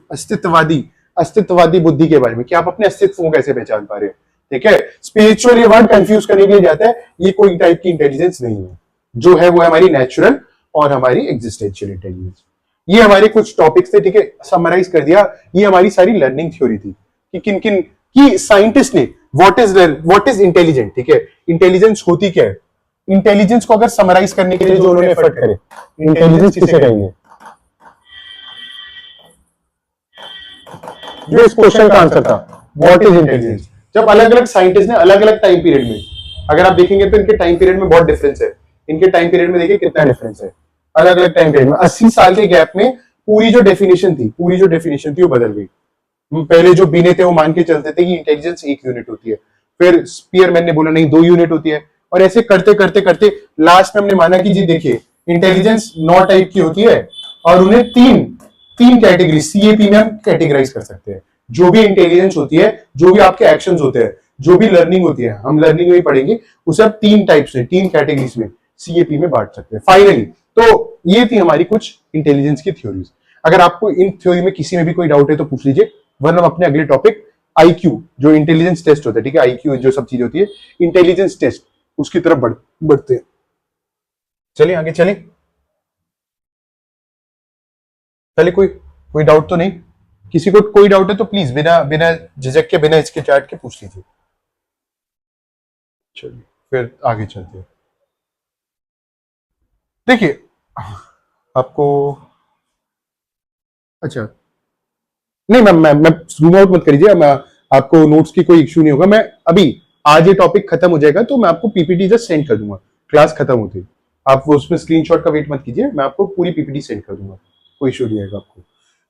अस्तित्ववादी बुद्धि के बारे में, कि आप अपने अस्तित्व को कैसे पहचान पा रहे हैं। ठीक है, स्पिरिचुअल ये वर्ड कंफ्यूज करने के लिए जाता है, ये कोई टाइप की इंटेलिजेंस नहीं है। जो है वो है हमारी नेचुरल और हमारी एग्जिस्टेंशियल इंटेलिजेंस। ये हमारे कुछ टॉपिक्स थे। ठीक है, समराइज कर दिया। ये हमारी सारी लर्निंग थ्योरी थी कि किन किन की साइंटिस्ट ने व्हाट इज इंटेलिजेंट। ठीक है, इंटेलिजेंस होती क्या है, इंटेलिजेंस को अगर समराइज करने के लिए जो उन्होंने एफर्ट करे, इंटेलिजेंस किसे कहेंगे, जो इस क्वेश्चन का आंसर था, व्हाट इज इंटेलिजेंस। जब अलग अलग साइंटिस्ट ने अलग अलग टाइम पीरियड में, अगर आप देखेंगे तो इनके टाइम पीरियड में बहुत डिफरेंस है, इनके टाइम पीरियड में देखिए कितना डिफरेंस है। अलग अलग टाइम पीरियड में 80 साल के गैप में पूरी जो डेफिनेशन थी, वो बदल गई। पहले जो बीने थे वो मान के चलते थे कि इंटेलिजेंस 1 यूनिट होती है, फिर स्पीयरमैन ने बोला नहीं 2 यूनिट होती है, और ऐसे करते करते करते लास्ट में हमने माना कि जी देखिए इंटेलिजेंस 9 टाइप की होती है, और उन्हें तीन तीन कैटेगरी सीएपी में हम कैटेगराइज कर सकते हैं। जो भी इंटेलिजेंस होती है, जो भी आपके एक्शंस होते हैं, जो भी लर्निंग होती है, हम लर्निंग में ही पढ़ेंगे, उसे आप 3 टाइप्स में, 3 कैटेगरीज में सीएपी में बांट सकते हैं फाइनली। तो ये थी हमारी कुछ इंटेलिजेंस की थ्योरीज। अगर आपको इन थ्योरी में किसी में भी कोई डाउट है तो पूछ लीजिए, वरना हम अपने अगले टॉपिक आईक्यू, जो इंटेलिजेंस टेस्ट होता है, ठीक है, आईक्यू जो सब चीज होती है, इंटेलिजेंस टेस्ट, उसकी तरफ बढ़ते हैं। चलिए आगे चलिए। चलिए, कोई कोई डाउट तो नहीं, किसी को कोई डाउट है तो प्लीज बिना बिना झिझक के, बिना इसके चैट के पूछ लीजिए। चलिए फिर आगे चलते हैं। देखिए आपको, अच्छा नहीं मैं जूम आउट मत करिए, मैं आपको नोट्स की कोई इश्यू नहीं होगा। मैं अभी आज ये टॉपिक खत्म हो जाएगा तो मैं आपको पीपीटी जस्ट सेंड कर दूंगा, क्लास खत्म होती, आप वो उसमें स्क्रीनशॉट का वेट मत कीजिए, मैं आपको पूरी पीपीटी सेंड कर दूंगा, कोई इश्यू नहीं आएगा आपको।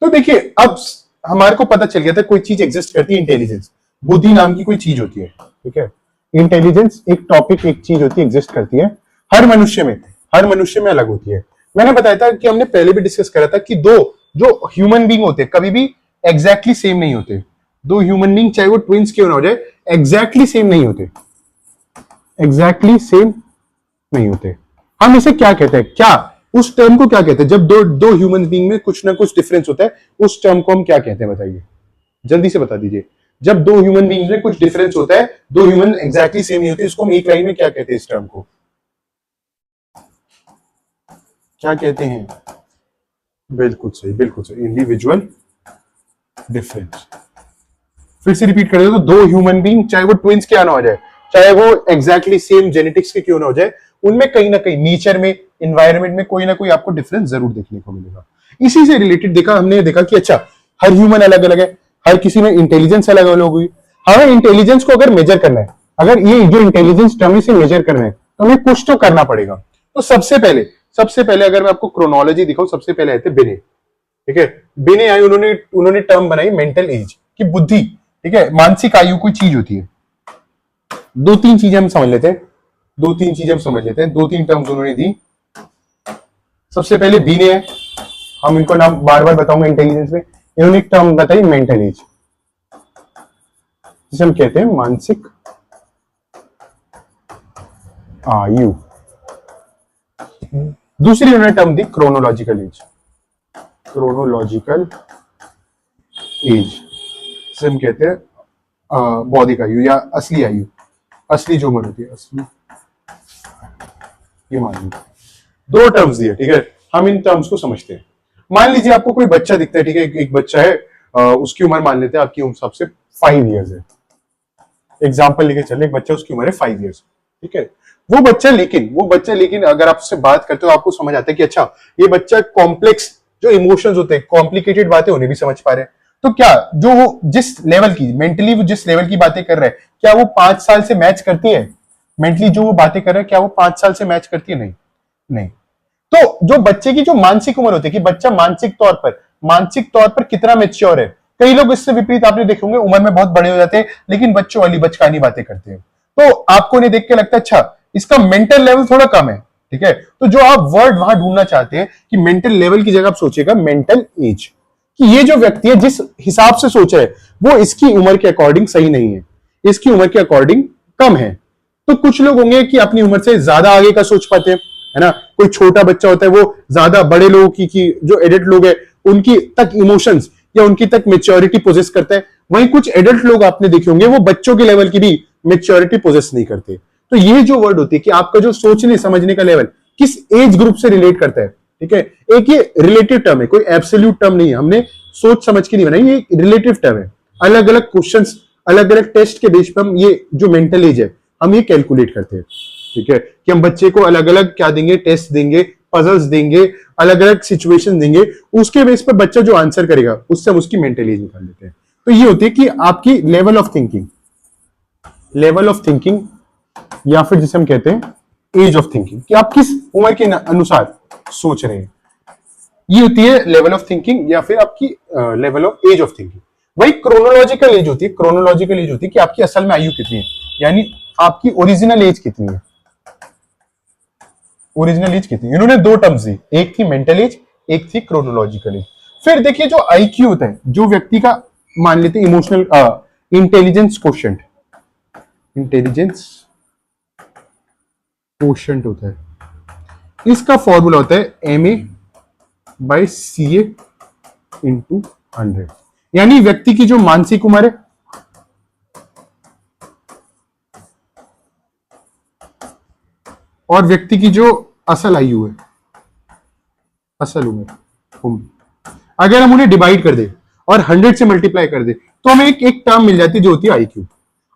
तो देखिए अब हमारे को पता चल गया था कोई चीज एग्जिस्ट करती है, इंटेलिजेंस, बुद्धि नाम की कोई चीज होती है। ठीक है, इंटेलिजेंस एक टॉपिक, एक चीज होती है, एग्जिस्ट करती है हर मनुष्य में, हर मनुष्य में अलग होती है। मैंने बताया था कि हमने पहले भी डिस्कस करा था कि दो जो ह्यूमन बींग होते हैं कभी भी एग्जैक्टली सेम नहीं होते। दो ह्यूमन बींग चाहे वो ट्विंस क्यों ना हो जाए, एग्जैक्टली सेम नहीं होते, एग्जैक्टली सेम नहीं होते। हम इसे क्या कहते हैं, क्या उस टर्म को क्या कहते हैं, जब दो दो ह्यूमन बींग में कुछ ना कुछ डिफरेंस होता है, उस टर्म को हम क्या कहते हैं बताइए, जल्दी से बता दीजिए। जब दो ह्यूमन बींग में कुछ डिफरेंस होता है, दो ह्यूमन एग्जैक्टली सेम नहीं होते, इसको हम एक लाइन में क्या कहते हैं, इस टर्म को क्या कहते हैं। बिल्कुल सही, बिल्कुल सही, इंडिविजुअल डिफरेंस। फिर से रिपीट कर दो, तो दो ह्यूमन बींग चाहे वो ट्विंस क्या ना हो जाए, चाहे वो एग्जैक्टली सेम जेनेटिक्स के क्यों ना हो जाए, उनमें कहीं ना कहीं नेचर में, इन्वायरमेंट में कोई ना कोई आपको डिफरेंस जरूर देखने को मिलेगा। इसी से रिलेटेड देखा हमने, देखा कि अच्छा हर ह्यूमन अलग अलग है, हर किसी में इंटेलिजेंस अलग अलग हुई। हमें इंटेलिजेंस को अगर मेजर करना है, अगर ये जो इंटेलिजेंस टर्म से मेजर करना है, तो हमें कुछ तो करना पड़ेगा। तो सबसे पहले अगर मैं आपको क्रोनोलॉजी दिखाऊं, सबसे पहले आए थे बिने। ठीक है, बिने आए, उन्होंने उन्होंने टर्म बनाई मेंटल एज की, बुद्धि। ठीक है, मानसिक आयु कोई चीज होती है। दो तीन चीजें हम समझ लेते हैं, दो तीन चीजें हम समझ लेते हैं, दो तीन टर्म्स उन्होंने दी। सबसे पहले बीने है, हम इनको नाम बार बार बताऊंगा इंटेलिजेंस में। इन्होंने एक टर्म बताई मेंटल एज, जिसे हम कहते हैं मानसिक आयु। दूसरी उन्होंने टर्म दी क्रोनोलॉजिकल एज, क्रोनोलॉजिकल एज जिसे हम कहते हैं बौद्धिक आयु या असली आयु, असली जो उम्र होती है, असली ये मान लीजिए दो टर्म्स दिए, ठीक है, हम इन टर्म्स को समझते हैं। मान लीजिए आपको कोई बच्चा दिखता है, ठीक है, एक बच्चा है, उसकी उम्र मान लेते हैं आपकी उम्र सबसे 5 इयर्स है, एग्जाम्पल लेके चले, एक बच्चा उसकी उम्र है 5 इयर्स, ठीक है। वो बच्चा लेकिन अगर आप उससे बात करते हो आपको समझ आता है कि अच्छा ये बच्चा कॉम्प्लेक्स जो इमोशंस होते हैं, कॉम्प्लिकेटेड बातें उन्हें भी समझ पा रहे हैं। तो क्या जो वो जिस लेवल की मेंटली वो जिस लेवल की बातें कर रहा है, क्या वो 5 साल से मैच करती है? मेंटली जो वो बातें कर रहा है क्या वो 5 साल से मैच करती है? नहीं, नहीं। तो जो बच्चे की जो मानसिक उम्र होती है कि बच्चा मानसिक तौर पर कितना मेच्योर है। कई लोग इससे विपरीत आपने देखे होंगे, उम्र में बहुत बड़े हो जाते हैं लेकिन बच्चों वाली बचकानी बातें करते हैं। तो आपको नहीं देख के लगता अच्छा इसका मेंटल लेवल थोड़ा कम है, ठीक है। तो जो आप वर्ड वहां ढूंढना चाहते हैं कि मेंटल लेवल की जगह आप सोचिएगा मेंटल एज, कि ये जो व्यक्ति है जिस हिसाब से सोच है वो इसकी उम्र के अकॉर्डिंग सही नहीं है, इसकी उम्र के अकॉर्डिंग कम है। तो कुछ लोग होंगे कि अपनी उम्र से ज्यादा आगे का सोच पाते हैं, है ना। कोई छोटा बच्चा होता है वो ज्यादा बड़े लोगों की जो एडल्ट लोग हैं उनकी तक इमोशंस या उनकी तक मेच्योरिटी पोजेस करता है। वहीं कुछ एडल्ट लोग आपने देखे होंगे वो बच्चों के लेवल की भी मेच्योरिटी पोजेस नहीं करते। तो ये जो वर्ड होती है कि आपका जो सोचने समझने का लेवल किस एज ग्रुप से रिलेट करता है, ठीक है। एक ये रिलेटिव टर्म है, कोई एब्सोल्यूट टर्म नहीं है, हमने सोच समझ के नहीं बनाई, ये रिलेटिव टर्म है। अलग अलग क्वेश्चंस, अलग अलग टेस्ट के बेस पर हम ये जो मेंटल एज है हम ये कैलकुलेट करते हैं, ठीक है। कि हम बच्चे को अलग अलग क्या देंगे, टेस्ट देंगे, पजल्स देंगे, अलग अलग सिचुएशन देंगे, उसके बेस पर बच्चा जो आंसर करेगा उससे हम उसकी मेंटल एज निकाल लेते हैं। तो ये होती है कि आपकी लेवल ऑफ थिंकिंग या फिर जिसे हम कहते हैं एज ऑफ थिंकिंग, कि आप किस उम्र के अनुसार सोच रहे हैं। ये होती है लेवल ऑफ थिंकिंग या फिर आपकी level of age of thinking. वही क्रोनोलॉजिकल एज होती है कि आपकी असल में आयु कितनी है, यानी आपकी ओरिजिनल एज कितनी है। इन्होंने दो टर्म्स दी, एक थी मेंटल एज, एक थी क्रोनोलॉजिकल एज। फिर देखिए जो आईक्यू होता है, जो व्यक्ति का मान लेते हैं इमोशनल इंटेलिजेंस कोशेंट होता है, इसका फॉर्मूला होता है MA/CA × 100। यानी व्यक्ति की जो मानसिक उम्र है और व्यक्ति की जो असल आयु है, असल उम्र, अगर हम उन्हें डिवाइड कर दे और 100 से मल्टीप्लाई कर दे तो हमें एक टर्म मिल जाती है जो होती है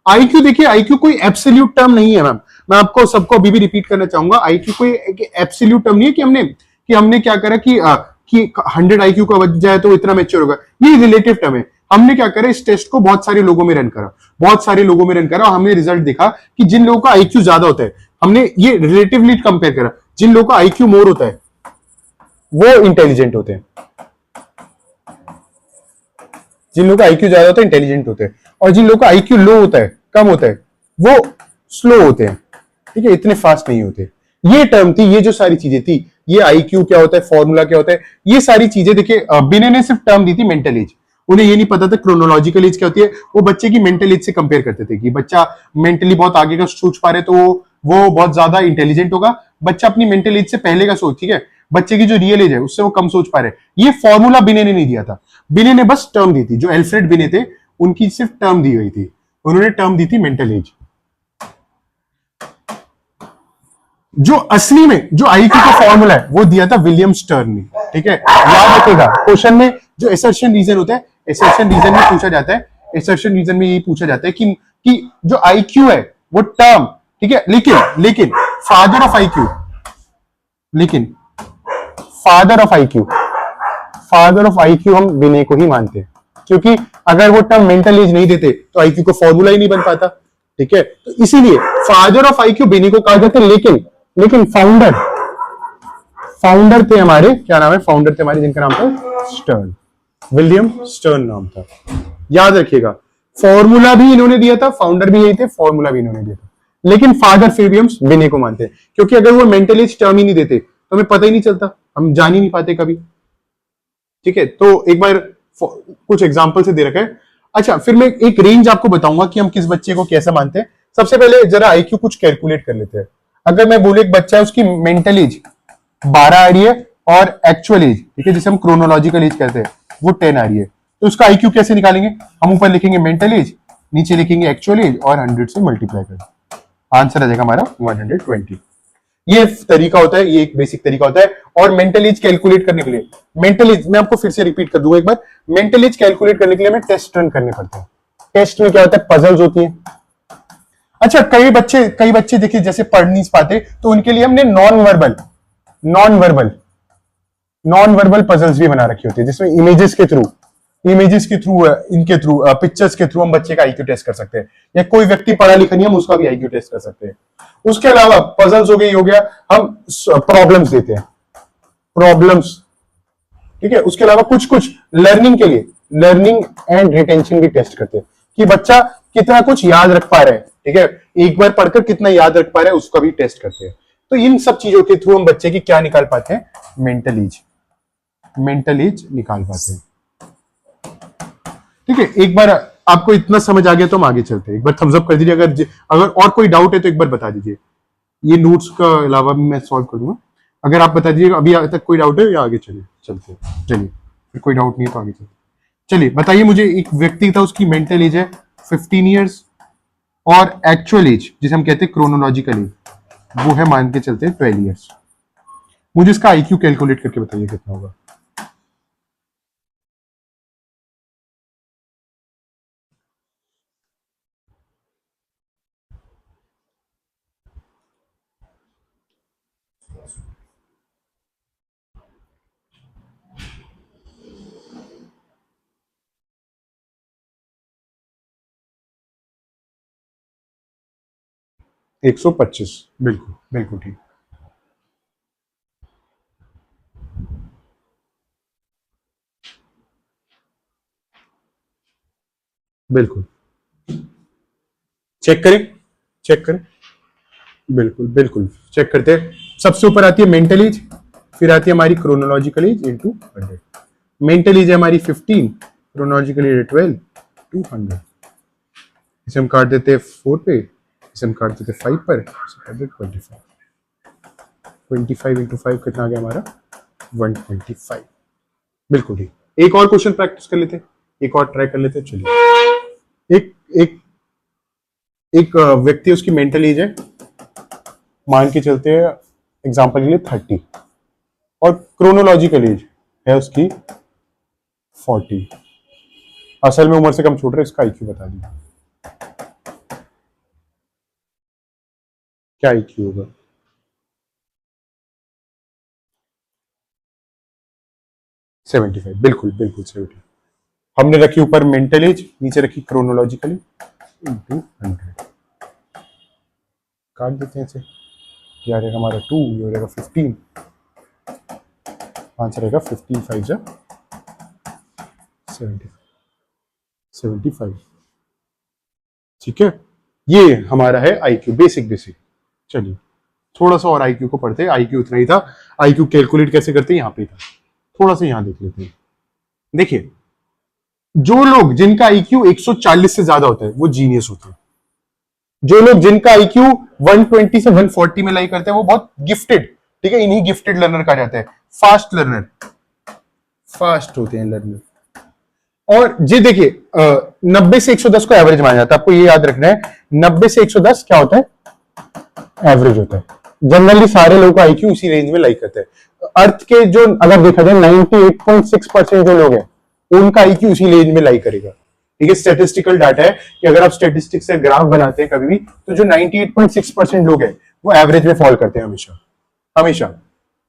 आईक्यू। देखिए आईक्यू कोई एब्सोल्यूट टर्म नहीं है मैम, मैं आपको सबको अभी भी रिपीट करना चाहूंगा। आईक्यू कोई एब्सोल्यूट टर्म नहीं है कि हमने क्या करा कि 100 आईक्यू का बच जाए तो इतना मैच्योर होगा। ये रिलेटिव टर्म है। हमने क्या करा, इस टेस्ट को बहुत सारे लोगों में रन करा और हमने रिजल्ट देखा कि जिन लोगों का आईक्यू ज्यादा होता है, हमने ये रिलेटिवली कंपेयर करा, जिन लोगों का आईक्यू मोर होता है वो इंटेलिजेंट होते हैं, जिन लोगों का आईक्यू ज्यादा होता है इंटेलिजेंट होते हैं, और जिन लोगों का आईक्यू लो होता है, कम होता है, वो स्लो होते हैं, ठीक है, इतने फास्ट नहीं होते। ये टर्म थी, ये जो सारी चीजें थी, ये आईक्यू क्या होता है, फॉर्मूला क्या होता है, ये सारी चीजें देखिए बिने ने सिर्फ टर्म दी थी मेंटल एज, उन्हें ये नहीं पता था क्रोनोलॉजिकल एज क्या होती है। वो बच्चे की मेंटल एज से कंपेयर करते थे कि बच्चा मेंटली बहुत आगे का सोच पा रहे तो वो बहुत ज्यादा इंटेलिजेंट होगा, बच्चा अपनी मेंटल एज से पहले का सोच, ठीक है, बच्चे की जो रियल एज है उससे वो कम सोच पा रहे। ये फॉर्मूला बिने ने नहीं दिया था, बिने ने बस टर्म दी थी। जो एल्फ्रेड बिने थे उनकी सिर्फ टर्म दी गई थी, उन्होंने टर्म दी थी मेंटल एज। जो असली में जो आईक्यू का फॉर्मूला है वो दिया था विलियम स्टर्न ने, ठीक है। याद रखिएगा क्वेश्चन में जो एसर्शन रीजन होता है, एसर्शन रीजन में पूछा जाता है, एसर्शन रीजन में ये पूछा जाता है कि जो आईक्यू है वो टर्म, ठीक है, लेकिन फादर ऑफ आईक्यू हम बिने को ही मानते हैं, क्योंकि अगर वो टर्म मेंटल एज नहीं देते तो आईक्यू का फॉर्मूला ही नहीं बन पाता, ठीक है। तो इसीलिए फादर ऑफ आईक्यू बिने को कहा जाता है, लेकिन फाउंडर थे हमारे, क्या नाम है, फाउंडर थे हमारे जिनका नाम था स्टर्न, विलियम स्टर्न नाम था। याद रखिएगा फॉर्मूला भी इन्होंने दिया था, फाउंडर भी यही थे, फॉर्मूला भी इन्होंने दिया था, लेकिन फादर फिर भी हम बिने को मानते हैं, क्योंकि अगर वो मेंटल एज टर्म ही नहीं देते तो हमें पता ही नहीं चलता, हम जान ही नहीं पाते कभी, ठीक है। तो एक बार कुछ एग्जाम्पल से दे रखा है। अच्छा, फिर मैं एक रेंज आपको बताऊंगा कि हम किस बच्चे को कैसे मानते हैं। सबसे पहले जरा आईक्यू कुछ कैलकुलेट कर लेते हैं। अगर मैं बोलूं एक बच्चा है उसकी मेंटल एज 12 आ रही है और एक्चुअल एज, ठीक है, जिसे हम क्रोनोलॉजिकल एज कहते हैं, वो 10 आ रही है, तो उसका आईक्यू कैसे निकालेंगे? हम ऊपर लिखेंगे मेंटल एज, नीचे लिखेंगे एक्चुअल एज और 100 से मल्टीप्लाई करेंगे, आंसर आ जाएगा हमारा 120। ये तरीका होता है, ये एक बेसिक तरीका होता है। और मेंटल एज कैलकुलेट करने के लिए, मेंटल एज मैं आपको फिर से रिपीट कर दूंगा एक बार, मेंटल एज कैलकुलेट करने के लिए हमें टेस्ट रन करने पड़ते हैं। टेस्ट में क्या होता है, पजल्स होती है। अच्छा, कई बच्चे देखिए जैसे पढ़ नहीं पाते, तो उनके लिए हमने नॉन वर्बल पजल्स भी बना रखी होती है, जिसमें इमेजेस के थ्रू इनके थ्रू पिक्चर्स के थ्रू हम बच्चे का आईक्यू टेस्ट कर सकते हैं। या कोई व्यक्ति पढ़ा लिखा नहीं, हम उसका भी आईक्यू टेस्ट कर सकते हैं। उसके अलावा पजल्स हो गया, हम प्रॉब्लम्स देते हैं, प्रॉब्लम्स, ठीक है। उसके अलावा कुछ लर्निंग के लिए लर्निंग एंड रिटेंशन भी टेस्ट करते हैं कि बच्चा कितना कुछ याद रख पा रहा है, ठीक है, एक बार पढ़कर कितना याद रख पा रहा है, उसका भी टेस्ट करते हैं। तो इन सब चीजों के थ्रू हम बच्चे की क्या निकाल पाते हैं, मेंटल एज निकाल पाते हैं। ठीक है, एक बार आपको इतना समझ आ गया तो हम आगे चलते हैं। एक बार थम्स अप कर दीजिए अगर और कोई डाउट है तो एक बार बता दीजिए। ये नोट्स का अलावा भी मैं सॉल्व कर दूंगा। अगर आप बता दीजिए अभी तक कोई डाउट है या आगे चलते फिर कोई डाउट नहीं है तो आगे चलते। चलिए बताइए मुझे, एक व्यक्ति था, उसकी मेंटल एज है 15 ईयर्स और एक्चुअल एज जिसे हम कहते हैं क्रोनोलॉजिकल एज, वो है मान के चलते हैं 12 ईयर्स। मुझे इसका आईक्यू कैलकुलेट करके बताइए कितना होगा। एक 125, बिल्कुल बिल्कुल ठीक। बिल्कुल चेक करें, बिल्कुल बिल्कुल चेक करते हैं। सबसे ऊपर आती है मेंटल एज, फिर आती है हमारी chronological age into 100। Mental as है हमारी 15, क्रोनोलॉजिकल एज 12 टू 100। इसे हम काट देते हैं 4 पे, इसे हम काट देते हैं 5 पर, 25 इंटू 5 कितना आ गया हमारा 125। बिल्कुल ठीक। एक और क्वेश्चन प्रैक्टिस कर लेते हैं, एक और ट्राई कर लेते हैं। चलिए, एक एक एक व्यक्ति, उसकी मेंटल एज है मान के चलते हैं एग्जांपल के लिए 30 और क्रोनोलॉजिकल एज है उसकी 40। असल में उम्र से कम छोड़ रहे, इसका आईक्यू बता दीजिए क्या आईक्यू होगा। सेवेंटी 75, बिल्कुल बिल्कुल 70। हमने रखी ऊपर मेंटल एज, नीचे रखी क्रोनोलॉजिकली इंटू 100। काट देते हैं इसे, क्या रहेगा हमारा 2, ये रहेगा 15, आंसर रहेगा 15 5 जा 75। ठीक है, ये हमारा है आईक्यू, बेसिक। चलिए थोड़ा सा और आईक्यू को पढ़ते हैं। आईक्यू इतना ही था, आईक्यू कैलकुलेट कैसे करते हैं यहाँ पे था, थोड़ा सा यहाँ देख लेते हैं। देखिए, जो लोग जिनका आईक्यू 140 से ज्यादा होता है वो जीनियस होते हैं। जो लोग जिनका आईक्यू 120 से 140 में लाई करते हैं वो बहुत गिफ्टेड, ठीक है, इन्हीं गिफ्टेड लर्नर कहा जाता है। फास्ट लर्नर, फास्ट होते हैं लर्नर। और जी देखिए 90 से 110 को एवरेज माना जाता है, आपको ये याद रखना है। 90 से 110 क्या होता है, एवरेज होता है। जनरली सारे लोगों का आईक्यू उसी रेंज में लाइक करते हैं। अर्थ के जो अगर देखा जाए 98.6% जो लोग हैं उनका आईक्यू उसी रेंज में लाइक करेगा। ठीक है, स्टैटिस्टिकल डाटा है कि अगर आप स्टैटिस्टिक्स से ग्राफ बनाते हैं कभी भी, तो जो 98.6% लोग हैं वो एवरेज में फॉल करते हैं हमेशा हमेशा।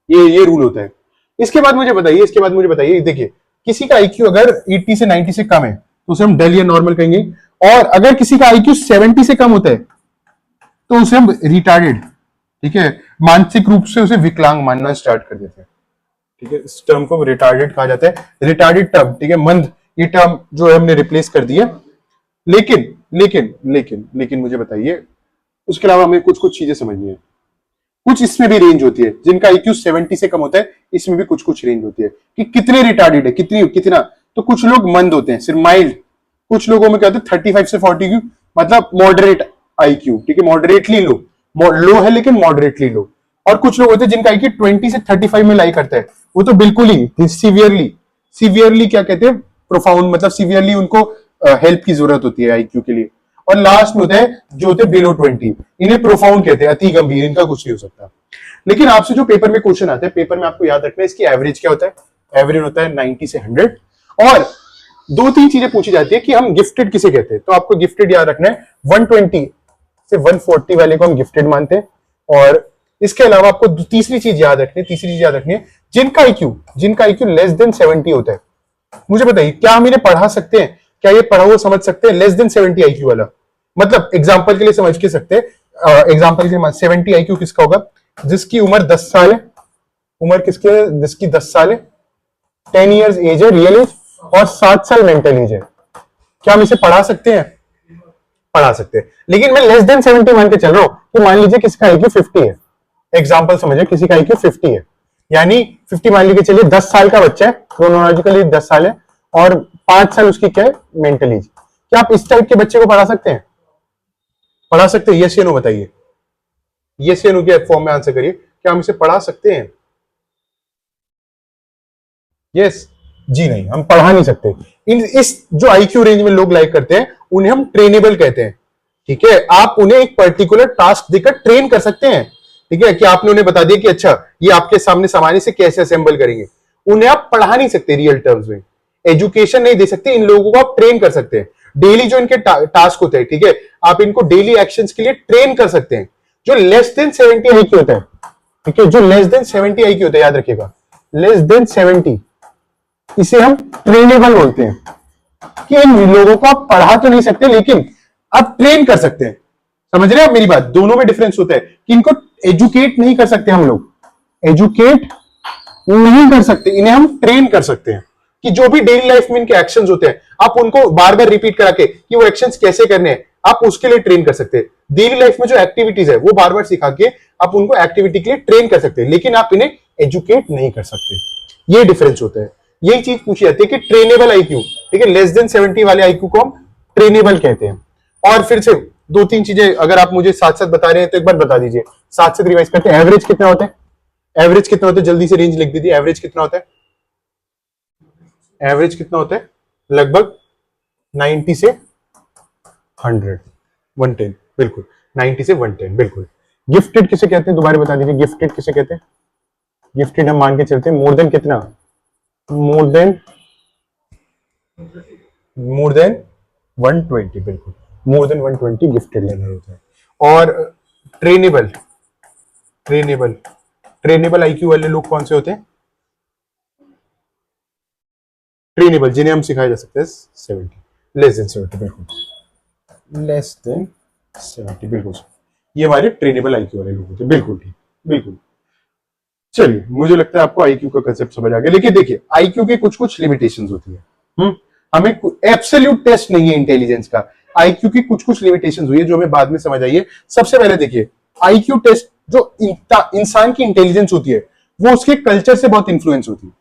ये रूल होता है। इसके बाद मुझे बताइए, देखिए किसी का आईक्यू अगर 80 से 90 से कम है तो उसे हम डल या नॉर्मल कहेंगे, और अगर किसी का आईक्यू 70 से कम होता है तो उसे हम रिटार्डेड, ठीक है, मानसिक रूप से उसे विकलांग मानना स्टार्ट कर देते हैं। ठीक है, इस टर्म को रिटार्डेड कहा जाता है, रिटार्डेड टर्म, ठीक है, मंद, ये टर्म जो है हमने रिप्लेस कर दिया। लेकिन लेकिन लेकिन लेकिन मुझे बताइए, उसके अलावा हमें कुछ चीजें समझनी है। कुछ इसमें भी रेंज होती है, जिनका आईक्यू 70 से कम होता है इसमें भी कुछ रेंज होती है कि कितने रिटार्डेड है, कितना। तो कुछ लोग मंद होते हैं, सिर्फ माइल्ड। कुछ लोगों में क्या होता है 35 से 40 क्यू, मतलब मॉडरेट आईक्यू, ठीक है, मॉडरेटली लो है लेकिन मॉडरेटली लो। और कुछ लोग होते हैं जिनका आईक्यू 20 से 35 में लाई करता है, वो तो बिल्कुल ही सीवियरली क्या कहते हैं, प्रोफाउंड, मतलब सीवियरली उनको हेल्प की जरूरत होती है आईक्यू के लिए। और लास्ट में होता है जो होते हैं बिलो 20, इन्हें प्रोफाउंड कहते हैं, अति गंभीर, इनका कुछ नहीं हो सकता। लेकिन आपसे जो पेपर में क्वेश्चन आता है, पेपर में आपको याद रखना है इसकी एवरेज क्या होता है। एवरेज होता है 90 से 100। और दो तीन चीजें पूछी जाती है कि हम गिफ्टेड किसे कहते हैं, तो आपको गिफ्टेड याद रखना है 120 से 140 वाले को हम गिफ्टेड मानते हैं। और इसके अलावा आपको तीसरी चीज याद रखनी है जिनका आईक्यू लेस देन 70 होता है। मुझे बताइए क्या हम इन्हें पढ़ा सकते हैं, क्या ये पढ़ा हुआ समझ सकते हैं लेस देन 70 आईक्यू वाला। मतलब एग्जांपल के लिए समझ के सकते हैं, एग्जांपल के लिए 70 आईक्यू किसका होगा, जिसकी उम्र 10 साल है, उम्र किसकी है, जिसकी 10 साल है, 10 इयर्स एज है रियल एज, और 7 साल मेंटल एज है। क्या हम इसे पढ़ा सकते हैं, पढ़ा सकते हैं। लेकिन मैं लेस देन 70 मान के चल रहा हूं कि मान लीजिए किसी का आईक्यू 50 है, एग्जांपल समझिए किसी का आईक्यू 50 है, यानी 50 मान लीजिए चलिए 10 साल का बच्चा है, क्रोनोलॉजिकली 10 साल है, और 5 साल उसकी क्या है मेंटल एज। क्या आप इस टाइप के बच्चे को पढ़ा सकते हैं, पढ़ा सकते हैं? यस या नो बताइए, यस या नो के फॉर्म में आंसर करिए, क्या हम इसे पढ़ा सकते हैं? यस जी नहीं, हम पढ़ा नहीं सकते। इस जो आईक्यू रेंज में लोग लाइक करते हैं उन्हें हम ट्रेनेबल कहते हैं। ठीक है, आप उन्हें एक पर्टिकुलर टास्क देकर ट्रेन कर सकते हैं। ठीक है, कि आपने उन्हें बता दिया कि अच्छा ये आपके सामने सामान्य से कैसे असेंबल करेंगे, उन्हें आप पढ़ा नहीं सकते रियल टर्म्स में, एजुकेशन नहीं दे सकते, इन लोगों को आप ट्रेन कर सकते हैं। डेली जो इनके टास्क होते हैं, ठीक है, आप इनको डेली एक्शंस के लिए ट्रेन कर सकते हैं। जो लेस देन 70 आईक्यू होता है, ठीक है, जो लेस देन 70 आईक्यू होता है, याद रखिएगा लेस देन 70, इसे हम ट्रेनेबल बोलते हैं। कि इन लोगों को आप पढ़ा तो नहीं सकते लेकिन आप ट्रेन कर सकते हैं। समझ रहे हैं आप मेरी बात? दोनों में डिफरेंस होता है कि इनको एजुकेट नहीं कर सकते, हम लोग एजुकेट नहीं कर सकते, इन्हें हम ट्रेन कर सकते हैं। कि जो भी डेली लाइफ में इनके एक्शंस होते हैं आप उनको बार बार रिपीट करा के कि वो एक्शंस कैसे करने हैं, आप उसके लिए ट्रेन कर सकते हैं। डेली लाइफ में जो एक्टिविटीज है वो बार बार सिखा के आप उनको एक्टिविटी के लिए ट्रेन कर सकते हैं, लेकिन आप इन्हें एजुकेट नहीं कर सकते। ये डिफरेंस होता है। यही चीज पूछी जाती है कि ट्रेनेबल आईक्यू, ठीक है, लेस देन 70 वाले आईक्यू को हम ट्रेनेबल कहते हैं। और फिर से दो तीन चीजें अगर आप मुझे साथ साथ बता रहे हैं तो एक बार बता दीजिए, साथ साथ रिवाइज करते हैं। एवरेज कितना होता है, एवरेज कितना होता है, जल्दी से रेंज लिख दीजिए। एवरेज कितना होता है, एवरेज कितना होता है, लगभग 90 से 100, 110, बिल्कुल 90 से 110, बिल्कुल। गिफ्टेड किसे कहते हैं, दोबारा बता दीजिए, गिफ्टेड किसे कहते हैं? गिफ्टेड हम मान के चलते हैं मोर देन कितना, मोर देन 120, बिल्कुल मोर देन 120 गिफ्टेड लेवल होता है। और ट्रेनेबल, ट्रेनेबल आईक्यू वाले लोग कौन से होते हैं? ट्रेनेबल, जिन्हें हम सिखाया जा सकते हैं 70, लेस देन 70, बिल्कुल लेस देन 70, बिल्कुल। ये हमारे ट्रेनेबल आईक्यू वाले लोग होते हैं, बिल्कुल ठीक, बिल्कुल। चलिए, मुझे लगता है आपको आईक्यू का कांसेप्ट समझ आ गया। लेकिन देखिए आईक्यू की कुछ कुछ लिमिटेशंस होती है। हमें एब्सोल्यूट टेस्ट नहीं है इंटेलिजेंस का, आईक्यू की कुछ कुछ लिमिटेशंस हुई है जो हमें बाद में समझ आई है। सबसे पहले देखिए, आईक्यू टेस्ट जो इंसान की इंटेलिजेंस होती है वो उसके कल्चर से बहुत इंफ्लुएंस होती है।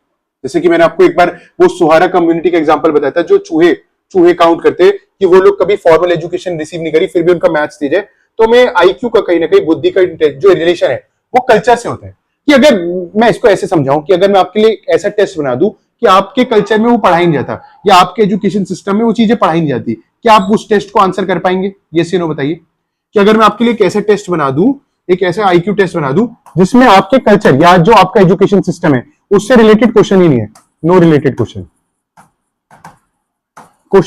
जैसे कि मैंने आपको एक बार वो सुहारा कम्युनिटी का एग्जांपल बताया था, जो चूहे काउंट करते हैं कि वो लोग कभी फॉर्मल एजुकेशन रिसीव नहीं करी फिर भी उनका मैथ्स तेज है। तो मैं आईक्यू का कहीं ना कहीं बुद्धि का जो रिलेशन है वो कल्चर से होता है। कि अगर मैं इसको ऐसे समझाऊं कि अगर मैं आपके लिए ऐसा टेस्ट बना दूं कि आपके कल्चर में वो पढ़ाई नहीं जाता या आपके एजुकेशन सिस्टम में वो चीजें पढ़ाई नहीं जाती, क्या आप उस टेस्ट को आंसर कर पाएंगे? यस या नो बताइए। कि अगर मैं आपके लिए एक ऐसा टेस्ट बना दूं, एक ऐसा आईक्यू टेस्ट बना दूं जिसमें आपके कल्चर या जो आपका एजुकेशन सिस्टम है उससे रिलेटेड क्वेश्चन ही नहीं है, नो रिलेटेड क्वेश्चन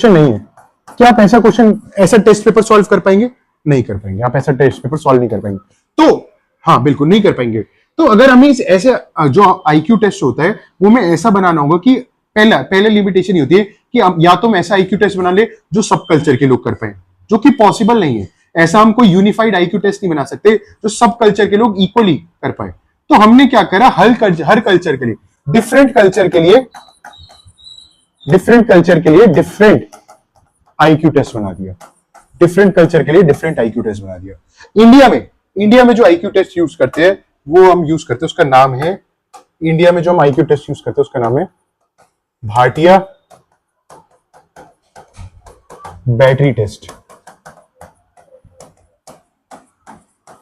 नहीं है, क्या आप ऐसा क्वेश्चन, ऐसा टेस्ट पेपर सॉल्व कर पाएंगे? नहीं कर पाएंगे, आप ऐसा टेस्ट पेपर सॉल्व नहीं कर पाएंगे। तो हाँ बिल्कुल नहीं कर पाएंगे। तो अगर हमें इस ऐसे जो आईक्यू टेस्ट होता है वो में ऐसा बनाना होगा कि पहले लिमिटेशन ही होती है कि या तो हम ऐसा आईक्यू टेस्ट बना ले जो सब कल्चर के लोग कर पाए, जो कि पॉसिबल नहीं है। ऐसा हम कोई यूनिफाइड आईक्यू टेस्ट नहीं बना सकते जो सब कल्चर के लोग इक्वली कर पाए। तो हमने क्या करा, हर कल्चर के लिए डिफरेंट आईक्यू टेस्ट बना दिया, डिफरेंट कल्चर के लिए डिफरेंट आईक्यू टेस्ट बना दिया। इंडिया में जो आईक्यू टेस्ट यूज करते हैं वो हम यूज करते हैं, उसका नाम है, इंडिया में जो हम आईक्यू टेस्ट यूज करते हैं उसका नाम है भाटिया बैटरी टेस्ट।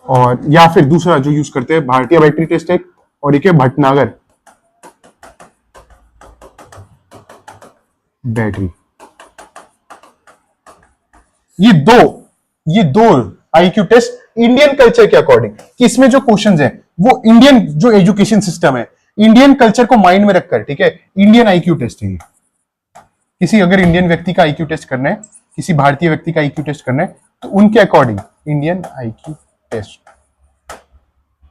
और या फिर दूसरा जो यूज करते हैं भाटिया बैटरी टेस्ट एक, और एक है भटनागर बैटरी। ये दो आईक्यू टेस्ट इंडियन कल्चर के अकॉर्डिंग कि इसमें जो क्वेश्चंस हैं वो इंडियन जो एजुकेशन सिस्टम है, इंडियन कल्चर को माइंड में रखकर, ठीक है, इंडियन आईक्यू टेस्ट है। किसी अगर इंडियन व्यक्ति का आईक्यू टेस्ट करना है, किसी भारतीय व्यक्ति का आईक्यू टेस्ट करना है, तो उनके अकॉर्डिंग इंडियन आईक्यू टेस्ट,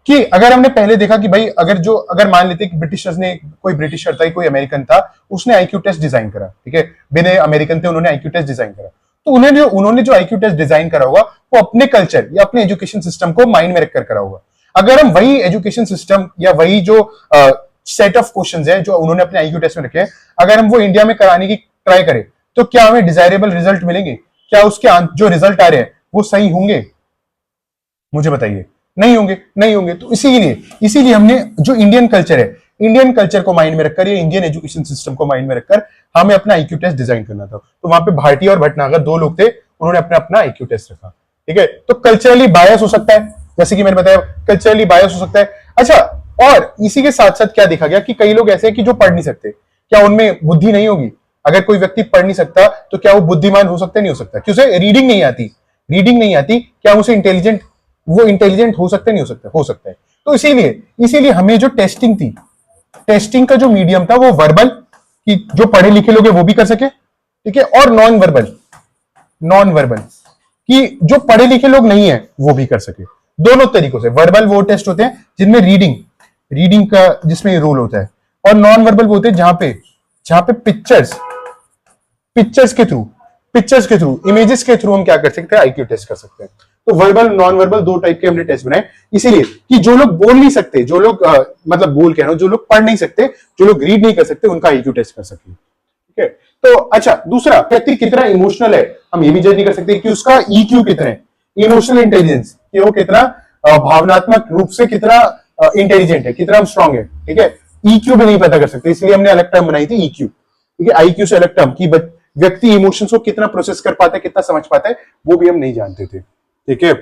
कि अगर हमने पहले देखा कि भाई अगर मान लेते कि ब्रिटिशर्स ने, कोई ब्रिटिशर था, कोई अमेरिकन था, उसने आईक्यू टेस्ट डिजाइन करा, ठीक है, बिना अमेरिकन थे उन्होंने आईक्यू टेस्ट डिजाइन करा, तो उन्होंने जो आईक्यू टेस्ट डिजाइन करा होगा वो अपने कल्चर या अपने एजुकेशन सिस्टम को माइंड में रखकर करा होगा। अगर हम वही एजुकेशन सिस्टम या वही जो सेट ऑफ क्वेश्चंस है जो उन्होंने अपने आईक्यू टेस्ट में रखे हैं, अगर हम वो इंडिया में कराने की ट्राई करें, तो क्या हमें डिजायरेबल रिजल्ट मिलेंगे? क्या उसके जो रिजल्ट आ रहे हैं वो सही होंगे? मुझे बताइए। नहीं होंगे, नहीं होंगे। तो इसीलिए हमने जो इंडियन कल्चर है, इंडियन कल्चर को माइंड में रखकर, या इंडियन एजुकेशन सिस्टम को माइंड में रखकर हमें अपना आईक्यू टेस्ट डिजाइन करना था। तो वहां पे भारतीय और भटनागर दो लोग थे, उन्होंने अपना अपना आईक्यू टेस्ट रखा, ठीक है। तो कल्चरली बायस हो सकता है, जैसे कि मैंने बताया, कल्चरली बायस हो सकता है। अच्छा, और इसी के साथ साथ क्या देखा गया कि कई लोग ऐसे हैं कि जो पढ़ नहीं सकते। क्या उनमें बुद्धि नहीं होगी? अगर कोई व्यक्ति पढ़ नहीं सकता तो क्या वो बुद्धिमान हो सकता है? नहीं हो सकता। क्यों? उसे रीडिंग नहीं आती, रीडिंग नहीं आती, क्या उसे इंटेलिजेंट, वो इंटेलिजेंट हो सकते? नहीं हो सकता, हो सकता है। तो इसीलिए हमें जो टेस्टिंग थी, टेस्टिंग का जो मीडियम था वो वर्बल, कि जो पढ़े लिखे लोग हैं वो भी कर सके, ठीक है, और नॉन वर्बल कि जो पढ़े लिखे लोग नहीं है वो भी कर सके। दोनों तरीकों से। वर्बल वो टेस्ट होते हैं जिनमें रीडिंग का जिसमें रोल होता है, और नॉन वर्बल वो होते हैं जहां पे पिक्चर्स के थ्रू, इमेजेस के थ्रू हम क्या कर सकते हैं? आईक्यू टेस्ट कर सकते हैं। तो वर्बल, नॉन वर्बल दो टाइप के हमने टेस्ट बनाए, इसीलिए कि जो लोग बोल नहीं सकते, जो लोग मतलब बोल कह रहा हूं, जो लोग पढ़ नहीं सकते, जो लोग रीड नहीं कर सकते, उनका आईक्यू टेस्ट कर सके, ठीक है। तो अच्छा, दूसरा, व्यक्ति कितना इमोशनल है हम ये भी जज नहीं कर सकते कि उसका ईक्यू कितना है, इमोशनल इंटेलिजेंस, कि वो कितना भावनात्मक रूप से कितना इंटेलिजेंट है, कितना स्ट्रांग है, ठीक है। ईक्यू भी नहीं पता कर सकते, इसलिए हमने अलग टर्म बनाई थी ईक्यू, ठीक है। आईक्यू से अलग टर्म, की व्यक्ति इमोशंस को कितना प्रोसेस कर पाता है, कितना समझ पाता है, वो भी हम नहीं जानते थे, ठीक है।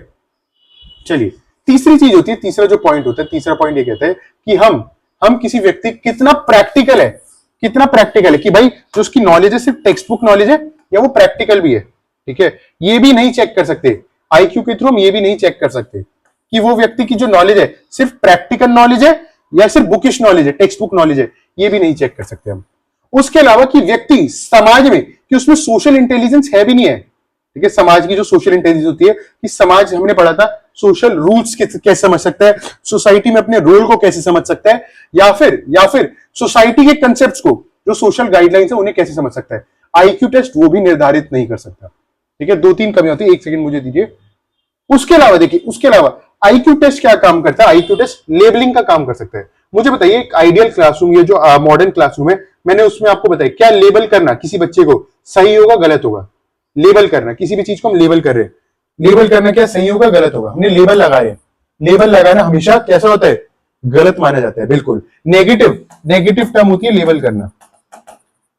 चलिए, तीसरी चीज होती है, तीसरा जो पॉइंट होता है, तीसरा पॉइंट ये कहता है कि हम किसी व्यक्ति कितना प्रैक्टिकल है, कि भाई जो उसकी नॉलेज है सिर्फ टेक्स्ट बुक नॉलेज है या वो प्रैक्टिकल भी है, ठीक है। ये भी नहीं चेक कर सकते आईक्यू के थ्रू, हम ये भी नहीं चेक कर सकते कि वो व्यक्ति की जो नॉलेज है सिर्फ प्रैक्टिकल नॉलेज है या सिर्फ बुकिश नॉलेज है, टेक्स्ट बुक नॉलेज है, ये भी नहीं चेक कर सकते हम। उसके अलावा कि व्यक्ति समाज में, कि उसमें सोशल इंटेलिजेंस है भी नहीं है, ठीक है। समाज की जो सोशल इंटेलिजेंस होती है, कि समाज, हमने पढ़ा था, सोशल रूल्स कैसे समझ सकता है, सोसाइटी में अपने रोल को कैसे समझ सकता है, या फिर सोसाइटी के कंसेप्ट्स को, जो सोशल गाइडलाइंस है, उन्हें कैसे समझ सकता है। आईक्यू टेस्ट वो भी निर्धारित नहीं कर सकता, ठीक है। दो तीन कमियां होती है, एक सेकंड मुझे दीजिए। उसके अलावा आईक्यू टेस्ट क्या काम करता है? आईक्यू टेस्ट लेबलिंग का काम कर सकता है। मुझे बताइए, एक आइडियल क्लासरूम, ये जो मॉडर्न क्लासरूम है, मैंने उसमें आपको बताया क्या लेबल करना किसी बच्चे को सही होगा, गलत होगा? लेबल करना, किसी भी चीज को हम लेबल कर रहे हैं, लेबल करना क्या सही होगा, गलत होगा? हमने लेबल लगाए, लेबल लगाना हमेशा कैसा होता है? गलत माना जाता है, बिल्कुल। नेगेटिव टर्म होती है लेबल करना,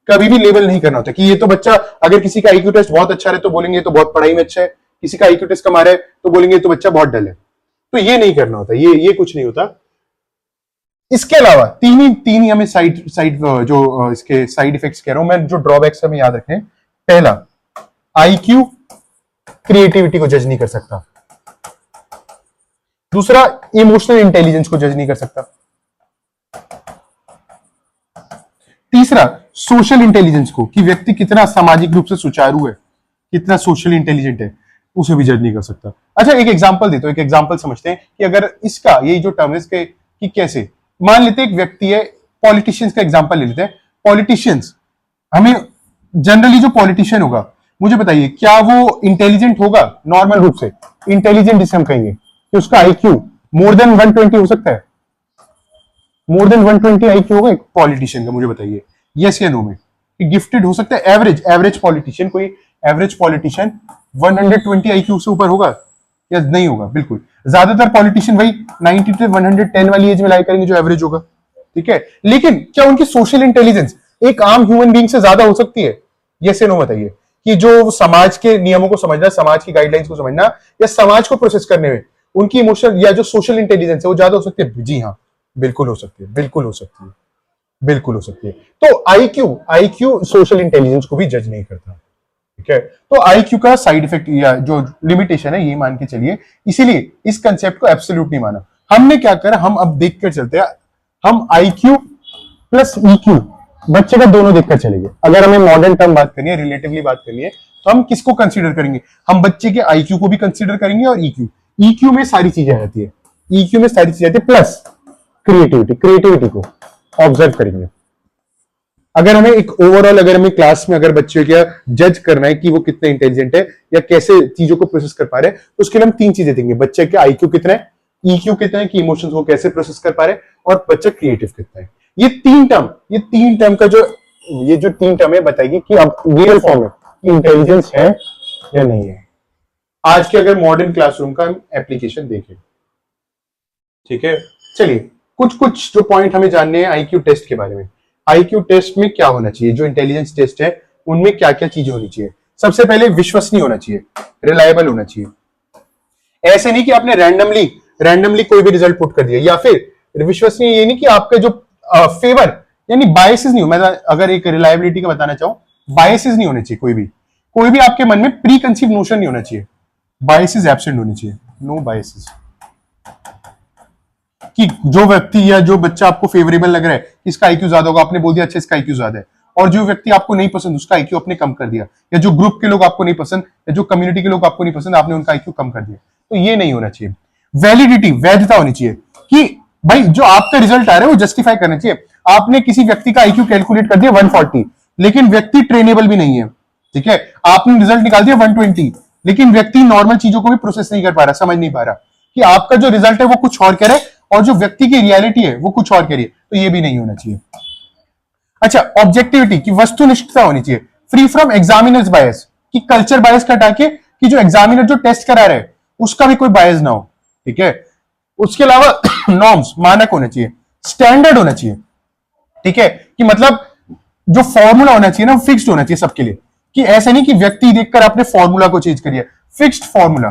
कभी भी लेबल नहीं करना होता कि ये तो बच्चा, अगर किसी का आईक्यू टेस्ट बहुत अच्छा है तो बोलेंगे तो बहुत पढ़ाई में अच्छा है, किसी का आईक्यू टेस्ट कम आ रहा है तो बोलेंगे तो बच्चा बहुत डल है। तो ये नहीं करना होता, ये कुछ नहीं होता। इसके अलावा तीन ही हमें जो इसके साइड इफेक्ट्स कह रहा हूं मैं, जो ड्रॉबैक्स हमें याद रखें। पहला, आईक्यू क्रिएटिविटी को जज नहीं कर सकता। दूसरा, इमोशनल इंटेलिजेंस को जज नहीं कर सकता। तीसरा, सोशल इंटेलिजेंस को, कि व्यक्ति कितना सामाजिक रूप से सुचारू है, कितना सोशल इंटेलिजेंट है, उसे भी जज नहीं कर सकता। अच्छा, एक एग्जांपल देता हूं, एक एग्जांपल समझते हैं कि अगर इसका, यही जो टर्म है इसके, कि कैसे, मान लेते हैं एक व्यक्ति है, पॉलिटिशियंस का एग्जांपल ले लेते हैं। पॉलिटिशियंस, हमें जनरली जो पॉलिटिशियन होगा, मुझे बताइए क्या वो इंटेलिजेंट होगा? नॉर्मल रूप से इंटेलिजेंट जिसे हम कहेंगे कि उसका आईक्यू मोर देन 120 हो सकता है, मोर देन 120 आईक्यू होगा एक पॉलिटिशियन का? मुझे बताइए यस या नो में। गिफ्टेड हो सकता है, एवरेज पॉलिटिशियन, कोई एवरेज पॉलिटिशियन 120 आईक्यू से ऊपर होगा या नहीं होगा? बिल्कुल। ज्यादातर पॉलिटिशियन वही 90 से 110 वाली एज में लाई करेंगे जो एवरेज होगा, ठीक है। लेकिन क्या उनकी सोशल इंटेलिजेंस एक आम ह्यूमन बीइंग से ज्यादा हो सकती है? यस या नो बताइए। कि जो समाज के नियमों को समझना, समाज की गाइडलाइंस को समझना, या समाज को प्रोसेस करने में उनकी इमोशनल या जो सोशल इंटेलिजेंस है वो ज्यादा हो सकती है? जी हाँ, बिल्कुल हो सकती है, बिल्कुल हो सकती है, बिल्कुल हो सकती है। तो आईक्यू सोशल इंटेलिजेंस को भी जज नहीं करता, ठीक है। तो आईक्यू का साइड इफेक्ट या जो लिमिटेशन है ये मान के चलिए, इसीलिए इस कंसेप्ट को एब्सोल्यूट नहीं माना। हमने क्या करा, हम अब देख कर चलते हैं, हम IQ प्लस EQ बच्चे का दोनों देखकर चलेंगे। अगर हमें मॉडर्न टर्म बात करनी है, रिलेटिवली बात करनी है, तो हम किसको कंसीडर करेंगे, हम बच्चे के IQ को भी कंसीडर करेंगे और EQ में सारी चीजें आती है, EQ में सारी चीजें आती है, प्लस क्रिएटिविटी को ऑब्जर्व करेंगे। अगर हमें एक ओवरऑल, अगर हमें क्लास में अगर बच्चे का जज करना है कि वो कितने इंटेलिजेंट है या कैसे चीजों को प्रोसेस कर पा रहे हैं, तो उसके लिए हम 3 चीजें देंगे, बच्चे के IQ कितना है, EQ कितना है कि इमोशंस को कैसे प्रोसेस कर पा रहे हैं, और बच्चा क्रिएटिव कितना है। ये तीन टर्म का जो 3 टर्म है बताएगी कि अब रियल फॉर्म में इंटेलिजेंस है या नहीं है। आज के अगर मॉडर्न क्लासरूम का हम एप्लीकेशन देखें, ठीक है, चलिए कुछ जो पॉइंट हमें जानने हैं IQ टेस्ट के बारे में। IQ टेस्ट में क्या होना चाहिए, जो इंटेलिजेंस टेस्ट है उनमें क्या क्या चीजें होनी चाहिए। सबसे पहले विश्वसनीय होना चाहिए, रिलायबल होना चाहिए। ऐसे नहीं कि आपने रैंडमली कोई भी रिजल्ट पुट कर दिया, या फिर विश्वसनीय ये नहीं कि आपका जो फेवर यानी बायसेस नहीं हो। मैं अगर एक रिलायबिलिटी का बताना चाहूं, बायसेस नहीं होने चाहिए, कोई भी आपके मन में प्री कंसीव नोशन नहीं होना चाहिए, बायसेस एब्सेंट होने चाहिए, नो बायसेस। कि जो व्यक्ति या जो बच्चा आपको फेवरेबल लग रहा है, इसका IQ ज्यादा होगा, आपने बोल दिया अच्छा इसका IQ ज्यादा है, और जो व्यक्ति आपको नहीं पसंद उसका IQ आपने कम कर दिया, या जो ग्रुप के लोग आपको नहीं पसंद या जो कम्युनिटी के लोग आपको नहीं पसंद आपने उनका IQ कम कर दिया, तो ये नहीं होना चाहिए। वैलिडिटी, वैधता होनी चाहिए कि भाई जो आपका रिजल्ट आ रहा है वो जस्टिफाई करना चाहिए। आपने किसी व्यक्ति का IQ कैलकुलेट कर दिया 140, लेकिन व्यक्ति ट्रेनेबल भी नहीं है, ठीक है, आपने रिजल्ट निकाल दिया 120, लेकिन व्यक्ति नॉर्मल चीजों को भी प्रोसेस नहीं कर पा रहा, समझ नहीं पा रहा कि आपका जो रिजल्ट है वो कुछ और कह रहा है और जो व्यक्ति की रियलिटी है वो कुछ और कह रही है, तो ये भी नहीं होना चाहिए। अच्छा, ऑब्जेक्टिविटी की वस्तुनिष्ठता होनी चाहिए, फ्री फ्रॉम एग्जामिनर्स बायस, कि कल्चर बायस का हटा के कि जो एग्जामिनर जो टेस्ट करा रहा है उसका भी कोई बायस ना हो, ठीक है। उसके अलावा नॉर्म्स, मानक होने चाहिए, स्टैंडर्ड होना चाहिए, ठीक है, कि मतलब जो फॉर्मूला होना चाहिए ना फिक्स्ड होना चाहिए सबके लिए, कि ऐसा नहीं कि व्यक्ति देखकर आपने फॉर्मूला को चेंज करिए, फिक्स्ड फॉर्मूला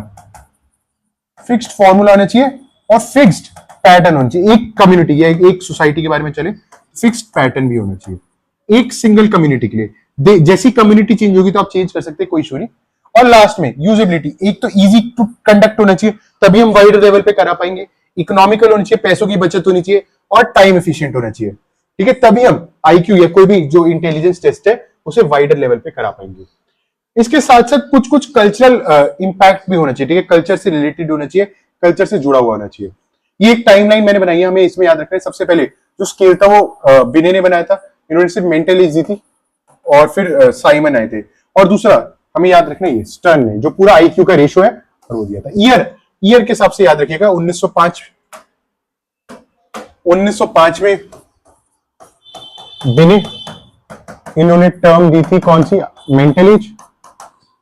होना चाहिए और फिक्स्ड पैटर्न होना चाहिए। एक कम्युनिटी या एक सोसाइटी के बारे में चले, फिक्स्ड पैटर्न भी होना चाहिए एक सिंगल कम्युनिटी के लिए। जैसी कम्युनिटी चेंज होगी तो आप चेंज कर सकते हैं, कोई इशू नहीं। और लास्ट में यूजेबिलिटी, एक तो इजी टू कंडक्ट होना चाहिए, तभी हम वाइड लेवल पे करा पाएंगे। इकोनॉमिकल होनी चाहिए, पैसों की बचत होनी चाहिए और टाइम एफिशिएंट होना चाहिए, ठीक है, तभी हम IQ या कोई भी जो इंटेलिजेंस टेस्ट है उसे वाइडर लेवल पे करा पाएंगे। इसके साथ साथ कुछ कल्चरल इंपैक्ट भी होना चाहिए, ठीक है, कल्चर से रिलेटेड होना चाहिए, कल्चर से जुड़ा हुआ होना चाहिए। ये एक टाइमलाइन मैंने बनाई है, हमें इसमें याद रखना है। सबसे पहले जो स्केल था वो बिने ने बनाया था, इन्होंने सिर्फ मेंटल एज दी थी, और फिर साइमन आए थे, और दूसरा हमें याद रखना है स्टर्न ने जो पूरा IQ का रेशियो है और वो दिया था। ईयर के हिसाब से याद रखिएगा, 1905 में बिने इन्होंने टर्म दी थी कौन सी, मेंटल एज,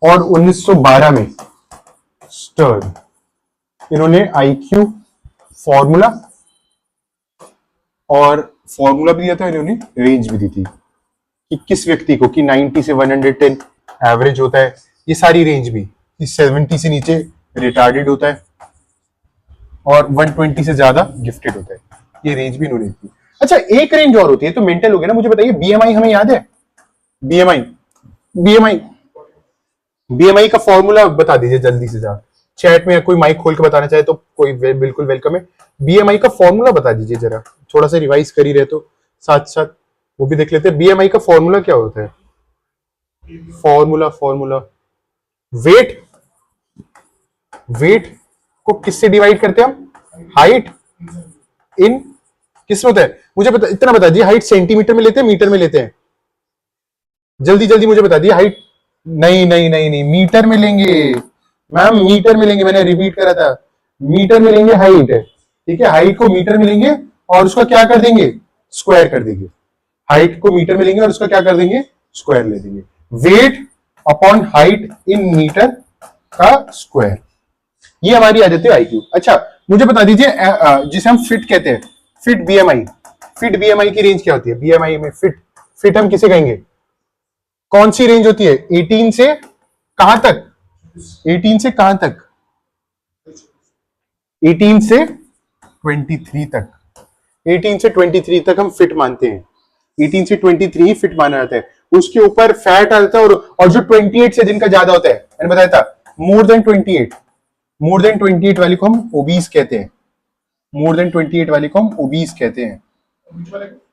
और 1912 में स्टर्न इन्होंने IQ फॉर्मूला भी दिया था, इन्होंने रेंज भी दी थी कि किस व्यक्ति को कि 90 से 110 एवरेज होता है, ये सारी रेंज भी, 70 से नीचे रिटार्डेड होता है और 120 से ज्यादा गिफ्टेड होता है, ये रेंज भी इन्होंने दी। अच्छा, एक रेंज और होती है, तो मेंटल हो गया ना। मुझे बताइए BMI हमें याद है, BMI का फॉर्मूला बता दीजिए जल्दी से। जरा चैट में कोई माइक खोल के बताना चाहे तो कोई बिल्कुल वेलकम है। BMI का फॉर्मूला बता दीजिए, जरा थोड़ा सा रिवाइज कर ही रहे तो साथ साथ वो भी देख लेते हैं। BMI का फॉर्मूला क्या होता है? फॉर्मूला वेट को किससे डिवाइड करते हैं हम? हाइट इन किस में होता है? मुझे इतना बता दीजिए, हाइट सेंटीमीटर में लेते हैं, मीटर में लेते हैं? जल्दी मुझे बता दिए। हाइट नहीं, मीटर में लेंगे मैम, मीटर में लेंगे, मैंने रिपीट करा था, मीटर में लेंगे हाइट, ठीक है। हाइट को मीटर में लेंगे और उसका क्या कर देंगे? स्क्वायर कर देंगे। हाइट को मीटर में लेंगे और उसका क्या कर देंगे? स्क्वायर ले देंगे। Weight upon height in meter का स्क्वायर, ये हमारी आ जाती है IQ। अच्छा, मुझे बता दीजिए जिसे हम फिट कहते हैं, फिट BMI की रेंज क्या होती है? BMI में फिट हम किसे कहेंगे? कौन सी रेंज होती है? 18 से कहां तक? 18 से कहां तक? 18 से 23 तक। 18 से 23 तक हम फिट मानते हैं। 18 से 23 ही फिट माना जाता है। उसके ऊपर फैट आता है और जो 28 से जिनका ज्यादा होता है, मैंने बताया था मोर देन 28 वाली को हम ओबीस कहते हैं। मोर देन 28 वाले को हम ओबीस कहते हैं।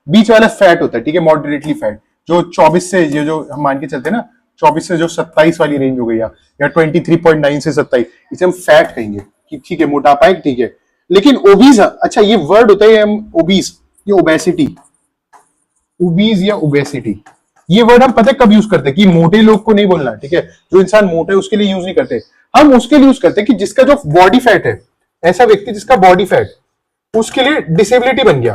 बीच वाला फैट होता है, ठीक है, मॉडरेटली फैट। जो 24 से जो हम मान के चलते हैं ना, 24 से जो 27 वाली रेंज हो गई या 23.9 से 27, इसे हम फैट कहेंगे कि ठीक है मोटापा है, ठीक है। लेकिन ओबीस, अच्छा ये वर्ड होता है, हम ओबीस, ये ओबेसिटी, ओबीस या ओबेसिटी, ये वर्ड हम पता है कब यूज करते हैं कि मोटे लोग को नहीं बोलना, ठीक है, जो इंसान मोटा है उसके लिए यूज नहीं करते, हम उसके लिए यूज करते हैं कि जिसका जो बॉडी फैट है, ऐसा व्यक्ति जिसका बॉडी फैट उसके लिए डिसेबिलिटी बन गया,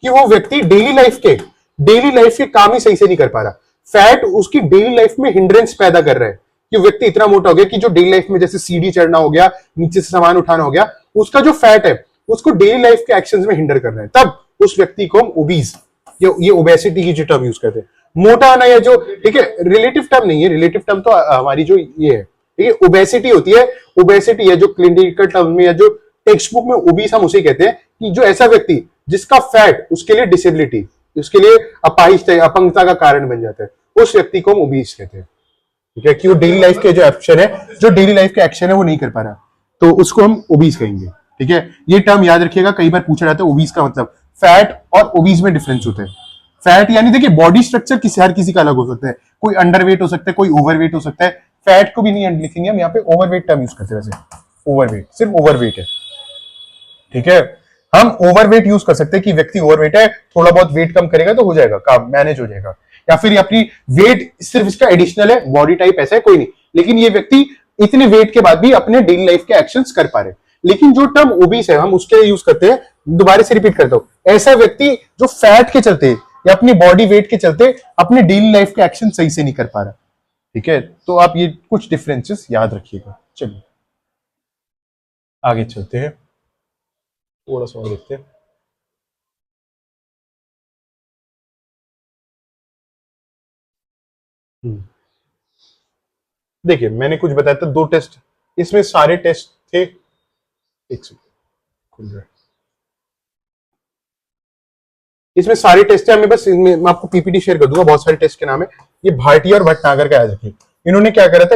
कि वो व्यक्ति डेली लाइफ के काम ही सही से नहीं कर पा रहा, फैट उसकी डेली लाइफ में हिंड्रेंस पैदा कर रहा है, कि व्यक्ति इतना मोटा हो गया कि जो डेली लाइफ में जैसे सीढ़ी चढ़ना हो गया, नीचे से सामान उठाना हो गया, उसका जो फैट है उसको डेली लाइफ के एक्शंस में हिंडर कर रहा है, तब उस व्यक्ति को हम ओबीज, ये ओबेसिटी की जो टर्म यूज करते हैं। मोटा होना या जो, ठीक है, रिलेटिव टर्म नहीं है, रिलेटिव टर्म तो हमारी जो ये है, ठीक है, ओबेसिटी होती है, ओबेसिटी है जो क्लिनिकल टर्म में या जो टेक्स्ट बुक में ओबीस हम उसे कहते हैं, कि जो ऐसा व्यक्ति जिसका फैट उसके लिए डिसेबिलिटी, उसके लिए अपाहिजता, अपंगता का कारण बन जाता है, उस व्यक्ति को हम ओबीस कहते हैं, ठीक है, कि वो डेली लाइफ के जो एक्शन है, जो डेली लाइफ के एक्शन है वो नहीं कर पा रहा, तो उसको हम ओबीस कहेंगे, ठीक है। ये टर्म याद रखिएगा, कई बार पूछा जाता है ओबीस का मतलब, फैट और ओबीस में डिफरेंस होता है। फैट यानी देखिए बॉडी स्ट्रक्चर हर किसी का अलग हो सकता है, कोई अंडरवेट हो सकता है, कोई ओवरवेट हो सकता है, फैट को भी नहीं लिखेंगे हम, यहाँ पे ओवरवेट टर्म यूज करते हैं, वैसे ओवरवेट सिर्फ ओवरवेट है, ठीक है, हम ओवरवेट यूज कर सकते हैं कि व्यक्ति ओवरवेट है, थोड़ा बहुत वेट कम करेगा तो हो जाएगा, काम मैनेज हो जाएगा, या फिर अपनी वेट सिर्फ इसका एडिशनल है, बॉडी टाइप ऐसा है कोई नहीं, लेकिन ये व्यक्ति इतने वेट के बाद भी अपने डेली लाइफ के एक्शंस कर पा रहे। लेकिन जो टर्म ओबीस है हम उसके लिए यूज करते हैं, दोबारा से रिपीट करता हूं, ऐसा व्यक्ति जो फैट के चलते या अपनी बॉडी वेट के चलते अपने डेली लाइफ के एक्शन सही से नहीं कर पा रहा, ठीक है। तो आप ये कुछ डिफरेंसेस याद रखिएगा। चलिए आगे चलते हैं, थोड़ा सा और देखते हैं। देखिए मैंने कुछ बताया था, 2 टेस्ट, इसमें सारे टेस्ट थे, एक सेकंड खुल रहा है, इसमें सारे टेस्ट है, हमें बस इनमें मैं आपको पीपीटी शेयर कर दूंगा, बहुत सारे टेस्ट के नाम है, ये भाटिया और भटनागर का याद रखिए। इन्होंने क्या करा था,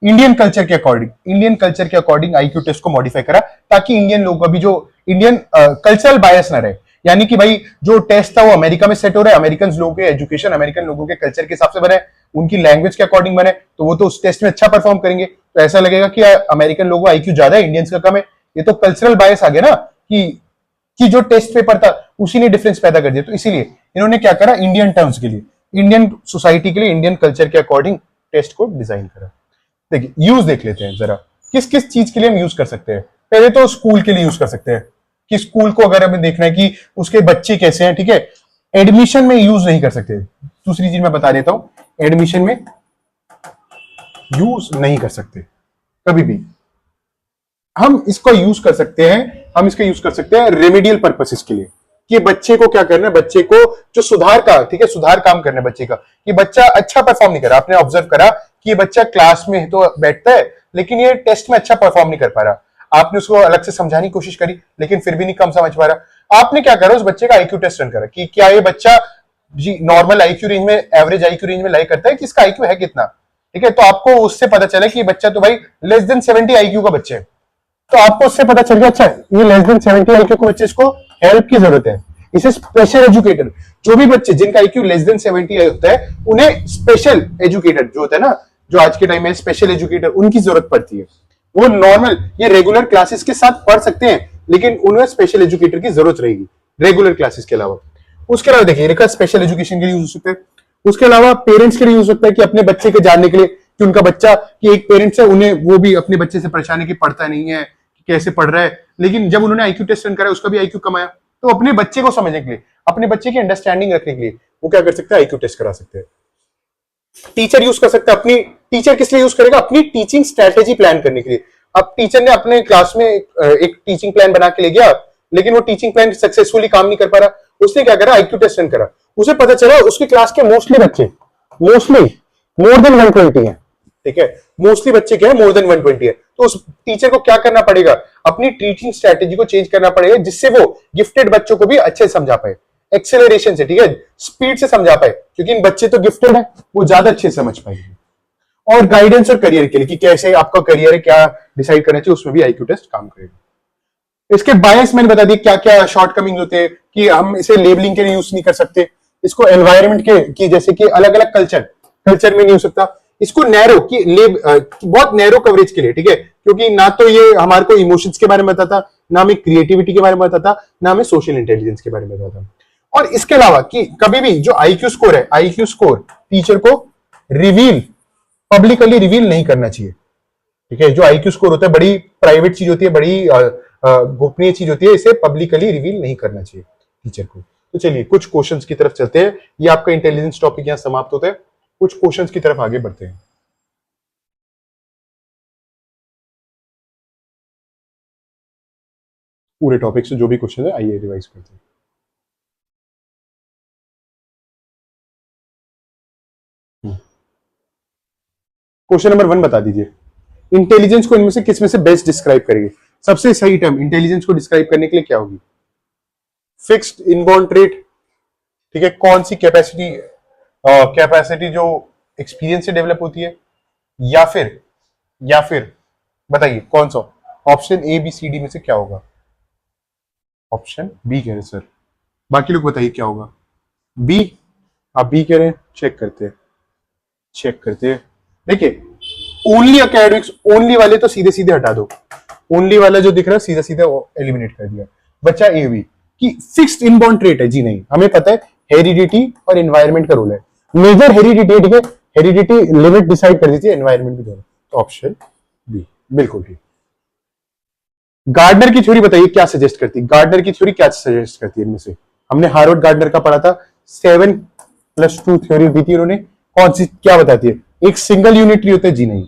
इंडियन कल्चर के अकॉर्डिंग आईक्यू टेस्ट को मॉडिफाई करा, ताकि इंडियन लोगों का भी जो इंडियन कल्चरल बायस ना रहे, यानी कि भाई जो टेस्ट था वो अमेरिका में सेट हो रहा है, अमेरिकन लोगों के एजुकेशन अमेरिकन लोगों के कल्चर के हिसाब से बने, उनकी लैंग्वेज के अकॉर्डिंग बने, तो वो तो उस टेस्ट में अच्छा परफॉर्म करेंगे, तो ऐसा लगेगा कि अमेरिकन लोगों का आईक्यू ज्यादा है, इंडियंस का कम है, ये तो कल्चरल बायस आ गया ना, कि जो टेस्ट पेपर था उसी ने डिफरेंस पैदा कर दिया। तो इसीलिए इन्होंने क्या करा, इंडियन टर्म्स के लिए, इंडियन सोसाइटी के लिए, इंडियन कल्चर के अकॉर्डिंग टेस्ट को डिजाइन करा। देखिए यूज देख लेते हैं जरा, किस किस चीज के लिए हम यूज कर सकते हैं। पहले तो स्कूल के लिए यूज कर सकते हैं, कि स्कूल को अगर हमें देखना है कि उसके बच्चे कैसे हैं, ठीक है, एडमिशन में यूज नहीं कर सकते। दूसरी चीज मैं बता देता हूं, एडमिशन में यूज नहीं कर सकते कभी भी। हम इसको यूज कर सकते हैं, हम इसका यूज कर सकते हैं रेमेडियल पर्पसेस के लिए, कि बच्चे को क्या करना है, बच्चे को जो सुधार का, ठीक है, सुधार काम करना है बच्चे का, कि बच्चा अच्छा परफॉर्म नहीं कर रहा, आपने ऑब्जर्व करा कि ये बच्चा क्लास में तो बैठता है लेकिन ये टेस्ट में अच्छा परफॉर्म नहीं कर पा रहा, आपने उसको अलग से समझाने की कोशिश करी लेकिन फिर भी नहीं कम समझ पा रहा, आपने क्या करा, उस बच्चे का आईक्यू टेस्ट रन करा कि क्या ये बच्चा जी नॉर्मल आईक्यू रेंज में, एवरेज आईक्यू रेंज में लाई करता है, कि इसका आईक्यू है कितना, ठीक है। तो आपको उससे पता चला कि बच्चा तो भाई लेस देन 70 आईक्यू का बच्चा है, तो आपको उससे पता चल गया अच्छा ये लेस देन 70 आईक्यू के बच्चे, इसको हेल्प की जरूरत है, इसे स्पेशल एजुकेटर, जो भी बच्चे जिनका आईक्यू लेस देन 70 होता है उन्हें स्पेशल एजुकेटर जो होता है ना, जो आज के टाइम में स्पेशल एजुकेटर, उनकी जरूरत पड़ती है। वो नॉर्मल ये रेगुलर क्लासेस के साथ पढ़ सकते हैं लेकिन उन्हें स्पेशल एजुकेटर की जरूरत रहेगी रेगुलर क्लासेस के अलावा। उसके अलावा देखिए रेखा स्पेशल एजुकेशन के लिए यूज हो सकता है, उसके अलावा पेरेंट्स के लिए यूज हो सकता है कि अपने बच्चे के जानने के लिए, कि उनका बच्चा, कि एक पेरेंट्स है उन्हें, वो भी अपने बच्चे से परेशान है कि पढ़ता नहीं है, कैसे पढ़ रहा है, लेकिन जब उन्होंने आईक्यू टेस्ट रन करा उसका भी आईक्यू कम आया, तो अपने बच्चे को समझने के लिए, अपने बच्चे की अंडरस्टैंडिंग रखने के लिए वो क्या कर सकते हैं, आईक्यू टेस्ट करा सकते हैं। टीचर यूज कर सकता है, अपनी टीचर किस लिए यूज करेगा, अपनी टीचिंग स्ट्रेटेजी प्लान करने के लिए। अब टीचर ने अपने क्लास में एक टीचिंग प्लान बना के ले गया लेकिन वो टीचिंग प्लान सक्सेसफुली काम नहीं कर पा रहा, उसने क्या करा, आईक्यू टेस्ट रन करा, उसे पता चला उसकी क्लास के मोस्टली बच्चे, मोस्टली मोर देन 120 है, ठीक है, मोस्टली बच्चे क्या है, मोर देन 120 है, तो उस टीचर को क्या करना पड़ेगा, अपनी टीचिंग स्ट्रेटेजी को चेंज करना पड़ेगा जिससे वो गिफ्टेड बच्चों को भी अच्छे से समझा पाए, एक्सेलरेशन से, ठीक है, स्पीड से समझा पाए, क्योंकि इन बच्चे तो गिफ्टेड है, वो ज्यादा अच्छे से समझ पाएंगे। और गाइडेंस और करियर के लिए, कि कैसे आपका करियर है, क्या डिसाइड करना चाहिए, उसमें भी आईक्यू टेस्ट काम करेगा। इसके बायस मैंने बता दिया क्या क्या शॉर्टकमिंग होते हैं, कि हम इसे लेबलिंग के लिए यूज नहीं कर सकते, इसको एनवायरनमेंट के की जैसे कि अलग अलग कल्चर में नहीं हो सकता, इसको नैरो की बहुत नैरो कवरेज के लिए, ठीक है, क्योंकि ना तो ये हमारे को इमोशंस के बारे में बताता, ना हमें क्रिएटिविटी के बारे में बताता, ना हमें सोशल इंटेलिजेंस के बारे में बताता। और इसके अलावा कि कभी भी जो आईक्यू स्कोर है, आईक्यू स्कोर टीचर को रिवील पब्लिकली रिवील नहीं करना चाहिए, ठीक है। जो आईक्यू स्कोर होता है बड़ी प्राइवेट चीज होती है, बड़ी गोपनीय चीज होती है, इसे पब्लिकली रिवील नहीं करना चाहिए टीचर को। तो चलिए कुछ क्वेश्चंस की तरफ चलते हैं, ये आपका इंटेलिजेंस टॉपिक यहां समाप्त होता है, कुछ क्वेश्चंस की तरफ आगे बढ़ते हैं। पूरे टॉपिक से जो भी क्वेश्चन है आइए रिवाइज करते हैं। क्वेश्चन नंबर 1 बता दीजिए, इंटेलिजेंस को इनमें से किस में से बेस्ट डिस्क्राइब करेंगे। सबसे सही टर्म इंटेलिजेंस को डिस्क्राइब करने के लिए क्या होगी, फिक्स्ड इनबॉर्न ट्रेट, ठीक है, कौन सी कैपेसिटी कैपेसिटी जो एक्सपीरियंस से डेवलप होती है, या फिर बताइए कौन सा option A B C D में से क्या होगा। ऑप्शन बी कह रहे सर, बाकी लोग बताइए क्या होगा। बी, आप बी कह रहे हैं, चेक करते हैं। देखिए ओनली अकेडमिक्स, ओनली वाले तो सीधे सीधे हटा दो, ओनली वाला जो दिख रहा है सीधा सीधा एलिमिनेट कर दिया। बच्चा ए बी कि फिक्स्ड इनबॉर्न ट्रेट है, जी नहीं, हमें पता है हेरिडिटी और एनवायरनमेंट का रोल है, मेजर हेरिडिटी है, ठीक है, हेरिडिटी लिमिट डिसाइड कर दीजिए, एनवायरनमेंट भी दोनों, तो ऑप्शन बी बिल्कुल ठीक। गार्डनर की थ्योरी बताइए क्या सजेस्ट करती है, गार्डनर की थ्योरी क्या सजेस्ट करती है इनमें से, हमने हार्वर्ड गार्डनर का पढ़ा था, 7+2 थ्योरी दी थी उन्होंने, कौन सी क्या बताती है, एक सिंगल यूनिटरी होता है, जी नहीं,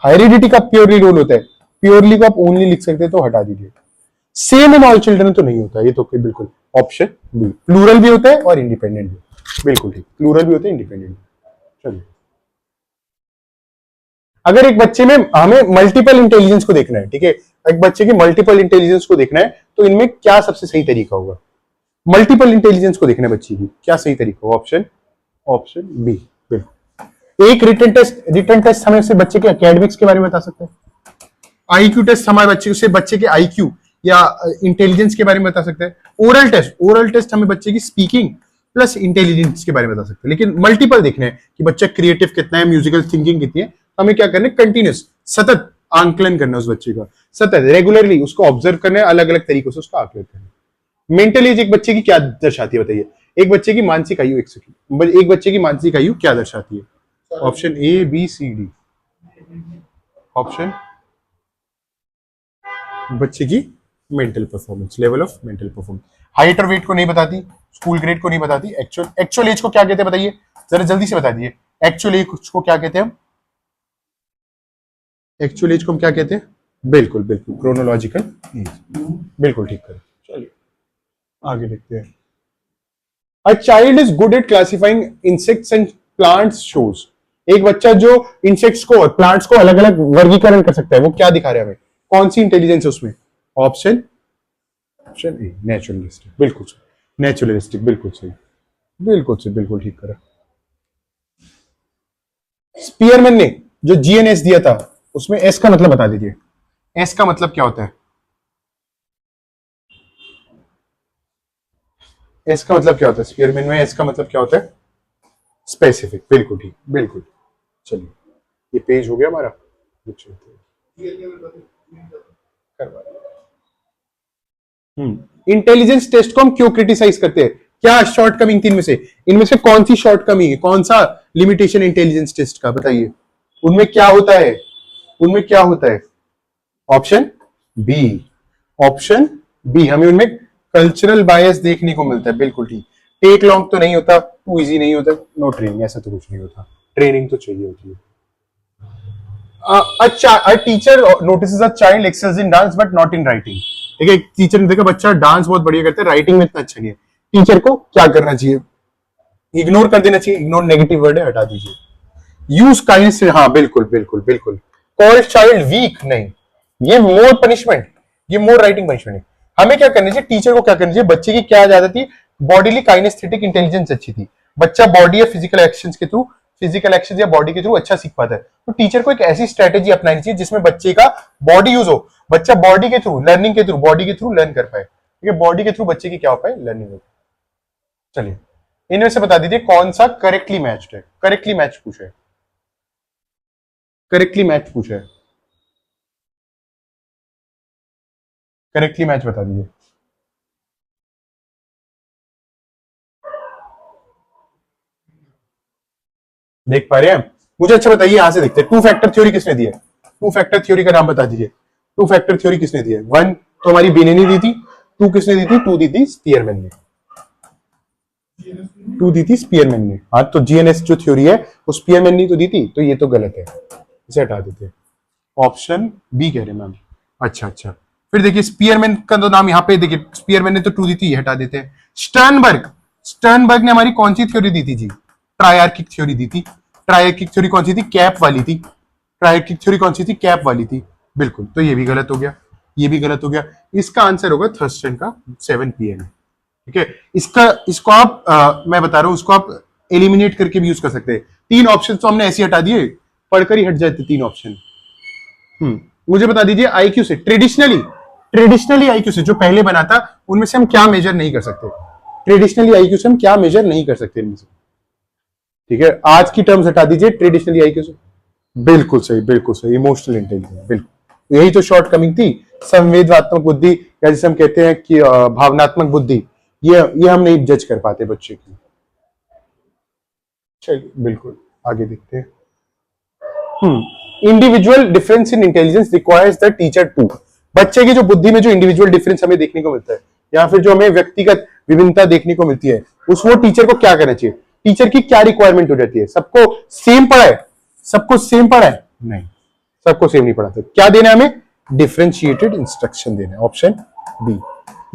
हेरिडिटी का प्योरली रोल होता है, प्योरली को आप ओनली लिख सकते हैं तो हटा दीजिए, सेम इन ऑल चिल्ड्रन तो नहीं होता, ये तो बिल्कुल ऑप्शन बी, प्लूरल भी होता है और इंडिपेंडेंट भी, बिल्कुल ठीक, प्लूरल भी होता है इंडिपेंडेंट। चलिए अगर एक बच्चे में हमें मल्टीपल इंटेलिजेंस को देखना है, ठीक है, एक बच्चे की मल्टीपल इंटेलिजेंस को देखना है, तो इनमें क्या सबसे सही तरीका होगा, मल्टीपल इंटेलिजेंस को देखना है बच्चे की, क्या सही तरीका होगा, ऑप्शन बी बिल्कुल। एक रिटन टेस्ट हमें से बच्चे के एकेडमिक्स के बारे में बता सकते हैं, आईक्यू टेस्ट हमारे बच्चे के आईक्यू या इंटेलिजेंस के बारे में बता सकते हैं, ओरल टेस्ट हमें बच्चे की स्पीकिंग प्लस इंटेलिजेंस के बारे में बता सकते हैं, लेकिन मल्टीपल देखने हैं कि बच्चा क्रिएटिव कितना है, म्यूजिकल थिंकिंग कितनी है, हमें क्या करना है, कंटिन्यूस सतत आंकलन करना उस बच्चे का, सतत रेगुलरली उसको ऑब्जर्व करना है, अलग अलग तरीकों से उसका आकलन करना है। मेंटल एज एक बच्चे की क्या दर्शाती है बताइए, एक बच्चे की मानसिक आयु, एक बच्चे की मानसिक आयु क्या दर्शाती है, option A B C D, option बच्चे की mental performance, level of mental performance, height और वेट को नहीं बताती, स्कूल ग्रेड को नहीं बताती, एक्चुअल एज को क्या कहते हैं बताइए, जरा जल्दी से बता दीजिए, एक्चुअल एज को क्या कहते हैं हम, एक्चुअल एज को हम क्या कहते हैं, बिल्कुल बिल्कुल क्रोनोलॉजिकल एज, बिल्कुल ठीक करें। चलिए आगे देखते हैं, a child is good at classifying insects and plants shows, एक बच्चा जो इंसेक्ट्स को और प्लांट्स को अलग अलग वर्गीकरण कर सकता है, वो क्या दिखा रहा है हमें, कौन सी इंटेलिजेंस है उसमें, ऑप्शन ए नेचुरलिस्टिक, बिल्कुल सही, नेचुरलिस्टिक बिल्कुल सही, बिल्कुल ठीक करा। स्पीयरमैन ने जो जीएनएस दिया था उसमें एस का मतलब बता दीजिए, एस का मतलब क्या होता है, एस का मतलब क्या होता है, स्पीयरमैन में एस का मतलब क्या होता है, स्पेसिफिक, बिल्कुल ठीक, बिल्कुल। चलिए ये पेज हो गया हमारा, इंटेलिजेंस टेस्ट को हम क्यों क्रिटिसाइज करते हैं, क्या शॉर्टकमिंग थी इनमें से कौन सी शॉर्टकमिंग है, कौन सा लिमिटेशन इंटेलिजेंस टेस्ट का बताइए, उनमें क्या होता है, ऑप्शन बी, ऑप्शन बी, हमें उनमें कल्चरल बायस देखने को मिलता है, बिल्कुल ठीक, टेक लॉन्ग तो नहीं होता, टू इजी नहीं होता, नो ट्रेनिंग, ऐसा तो कुछ नहीं होता, ट्रेनिंग तो चाहिए होती है। A teacher notices a child excels in dance but not in writing, ठीक है, टीचर ने देखा बच्चा डांस बहुत बढ़िया करता है, राइटिंग में इतना अच्छा नहीं है, टीचर को क्या करना चाहिए, इग्नोर कर देना चाहिए, इग्नोर नेगेटिव वर्ड है, हटा दीजिए, यूज काइंडनेस, हाँ बिल्कुल, कॉल चाइल्ड वीक, नहीं, ये मोर पनिशमेंट, ये मोर राइटिंग पनिशमेंट है, हमें क्या करना चाहिए, टीचर को क्या करना चाहिए, बच्चे की क्या ज्यादा थी, बॉडीली काइनेस्थेटिक इंटेलिजेंस अच्छी थी, बच्चा बॉडी या फिजिकल एक्शंस के थ्रू फिजिकल एक्शन या बॉडी के थ्रू अच्छा सीख पाता है। तो टीचर को एक ऐसी स्ट्रेटेजी अपनानी चाहिए जिसमें बच्चे का बॉडी यूज हो, बच्चा बॉडी के थ्रू लर्निंग के थ्रू बॉडी के थ्रू लर्न कर पाए, ठीक है, बॉडी के थ्रू बच्चे की क्या हो पाए, लर्निंग हो। चलिए इनमें से बता दीजिए कौन सा करेक्टली मैच्ड है। करेक्टली मैच पूछा है, करेक्टली मैच पूछा है, करेक्टली मैच बता दीजिए। देख पा रहे हैं? मुझे अच्छा बताइए, यहां से देखते हैं टू फैक्टर थ्योरी किसने दी है। टू फैक्टर थ्योरी का नाम बता दीजिए। टू फैक्टर थ्योरी किसने दी है? वन तो हमारी बीने ने दी थी, टू किसने दी थी? टू दी थी स्पीयरमैन ने, टू दी थी स्पीयरमैन ने। हाँ तो जीएनएस जो थ्योरी है वो स्पीयरमैन ने तो दी थी, तो ये तो गलत है, इसे हटा देते हैं। ऑप्शन बी कह रहे मैम। अच्छा अच्छा, फिर देखिए स्पीयरमैन का तो नाम यहाँ पे देखिए, स्पीयरमैन ने तो टू दी थी, ये हटा देते हैं। स्टर्नबर्ग, स्टर्नबर्ग ने हमारी कौन सी थ्योरी दी थी जी? ट्रायर्किक थ्योरी दी थी। ट्रायर्किक थ्योरी कौन सी थी? कैप वाली थी। ट्रायर्किक थ्योरी कौन सी थी? कैप वाली थी। बिल्कुल, तो ये भी गलत हो गया, ये भी गलत हो गया। इसका आंसर होगा थर्स्टन का 7 PM, ठीक है। इसको आप मैं बता रहा हूं, उसको आप एलिमिनेट करके भी यूज कर सकते हैं। तीन ऑप्शन तो हमने ऐसे हटा दिए, पढ़कर ही हट जाते तीन ऑप्शन। मुझे बता दीजिए आईक्यू से, ट्रेडिशनली आईक्यू से जो पहले बना था उनमें से हम क्या मेजर नहीं कर सकते? ट्रेडिशनली आईक्यू से हम क्या मेजर नहीं कर सकते इनमें से? ठीक है, आज की टर्म्स हटा दीजिए ट्रेडिशनली आईक्यू से। बिल्कुल सही, बिल्कुल सही, इमोशनल इंटेलिजेंस, बिल्कुल यही तो शॉर्ट कमिंग थी। संवेदनात्मक बुद्धि या जिसे हम कहते हैं कि भावनात्मक बुद्धि, ये हम नहीं जज कर पाते बच्चे की। चलिए बिल्कुल आगे देखते हैं। Individual difference in intelligence requires the teacher to. बच्चे की जो बुद्धि में जो इंडिविजुअल डिफरेंस हमें देखने को मिलता है, या फिर जो हमें व्यक्तिगत विभिन्नता देखने को मिलती है, उस वो टीचर को क्या करना चाहिए? टीचर की क्या रिक्वायरमेंट हो जाती है? सबको सेम पढ़ाए? सबको सेम पढ़ाए? नहीं, सबको सेम नहीं पढ़ाते। क्या देना है हमें? डिफरेंशिएटेड इंस्ट्रक्शन देना है, ऑप्शन बी।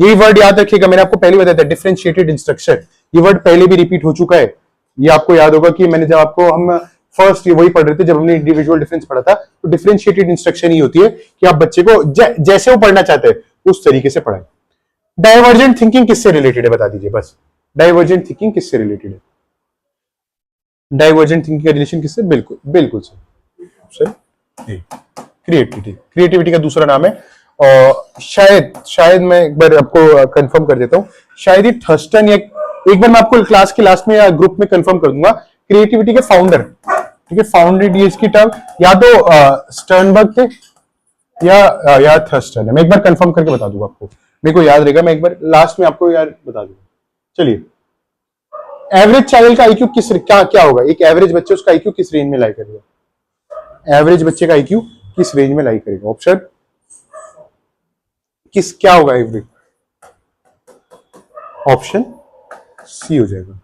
यही वर्ड याद रखिएगा, मैंने आपको पहले बताया था डिफरेंशिएटेड इंस्ट्रक्शन, ये वर्ड पहले भी रिपीट हो चुका है। ये आपको याद होगा कि मैंने जब आपको हम फर्स्ट ये वही पढ़ रहे थे जब हमने इंडिविजुअल डिफरेंस पढ़ा था, तो डिफरेंशिएटेड इंस्ट्रक्शन ही होती है कि आप बच्चे को जैसे वो पढ़ना चाहते हैं उस तरीके से पढ़ाएं। डाइवर्जेंट थिंकिंग किससे रिलेटेड है बता दीजिए बस। डाइवर्जेंट थिंकिंग किससे रिलेटेड है? डाइवर्जेंट थिंकिंग का रिलेशन किससे? बिल्कुल बिल्कुल सर, क्रिएटिविटी। क्रिएटिविटी का दूसरा नाम है, और शायद मैं एक बार आपको कंफर्म कर देता हूं, शायद ये थर्स्टन या एक बार मैं आपको क्लास के लास्ट में या ग्रुप में कंफर्म कर दूंगा। क्रिएटिविटी के फाउंडर, ठीक है, फाउंडेड ये इसकी टर्म या तो स्टर्नबर्ग थे या थर्स्टन है। मैं एक बार कंफर्म करके बता दूंगा आपको, मेरे को याद रहेगा, मैं एक बार लास्ट में आपको यार बता दूंगा। चलिए, एवरेज चाइल्ड का आईक्यू किस क्या होगा? एक एवरेज बच्चे उसका आईक्यू किस रेंज में लाई करेगा? एवरेज बच्चे का आईक्यू किस रेंज में लाई करेगा? ऑप्शन क्या होगा एवरेज? ऑप्शन सी हो जाएगा,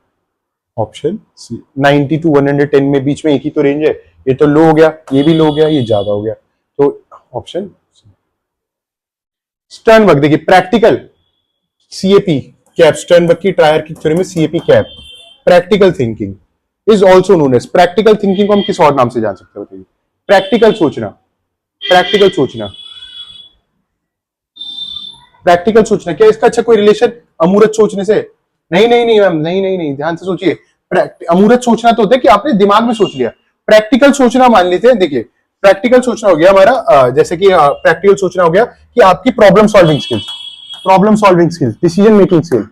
ऑप्शन सी। 90 to 110 में बीच में एक ही तो रेंज है, ये तो लो हो गया, ये भी लो हो गया, ये ज्यादा हो गया, तो ऑप्शन सी। स्टर्नबर्ग देखिए, प्रैक्टिकल सीएपी कैप, स्टर्नबर्ग की ट्रायर्किक थ्योरी में CAP cap, practical thinking is also known as. Practical thinking को हम किस और नाम से जान सकते हैं बताइए? प्रैक्टिकल सोचना, प्रैक्टिकल सोचना, प्रैक्टिकल सोचना। क्या इसका अच्छा कोई रिलेशन अमूर्त सोचने से? नहीं नहीं नहीं मैम, नहीं नहीं नहीं, ध्यान से सोचिए। अमूर्त सोचना तो होता है कि आपने दिमाग में सोच लिया। प्रैक्टिकल सोचना मान लेते हैं, देखिए प्रैक्टिकल सोचना हो गया हमारा, जैसे कि प्रैक्टिकल सोचना हो गया कि आपकी problem solving skills, decision making skill,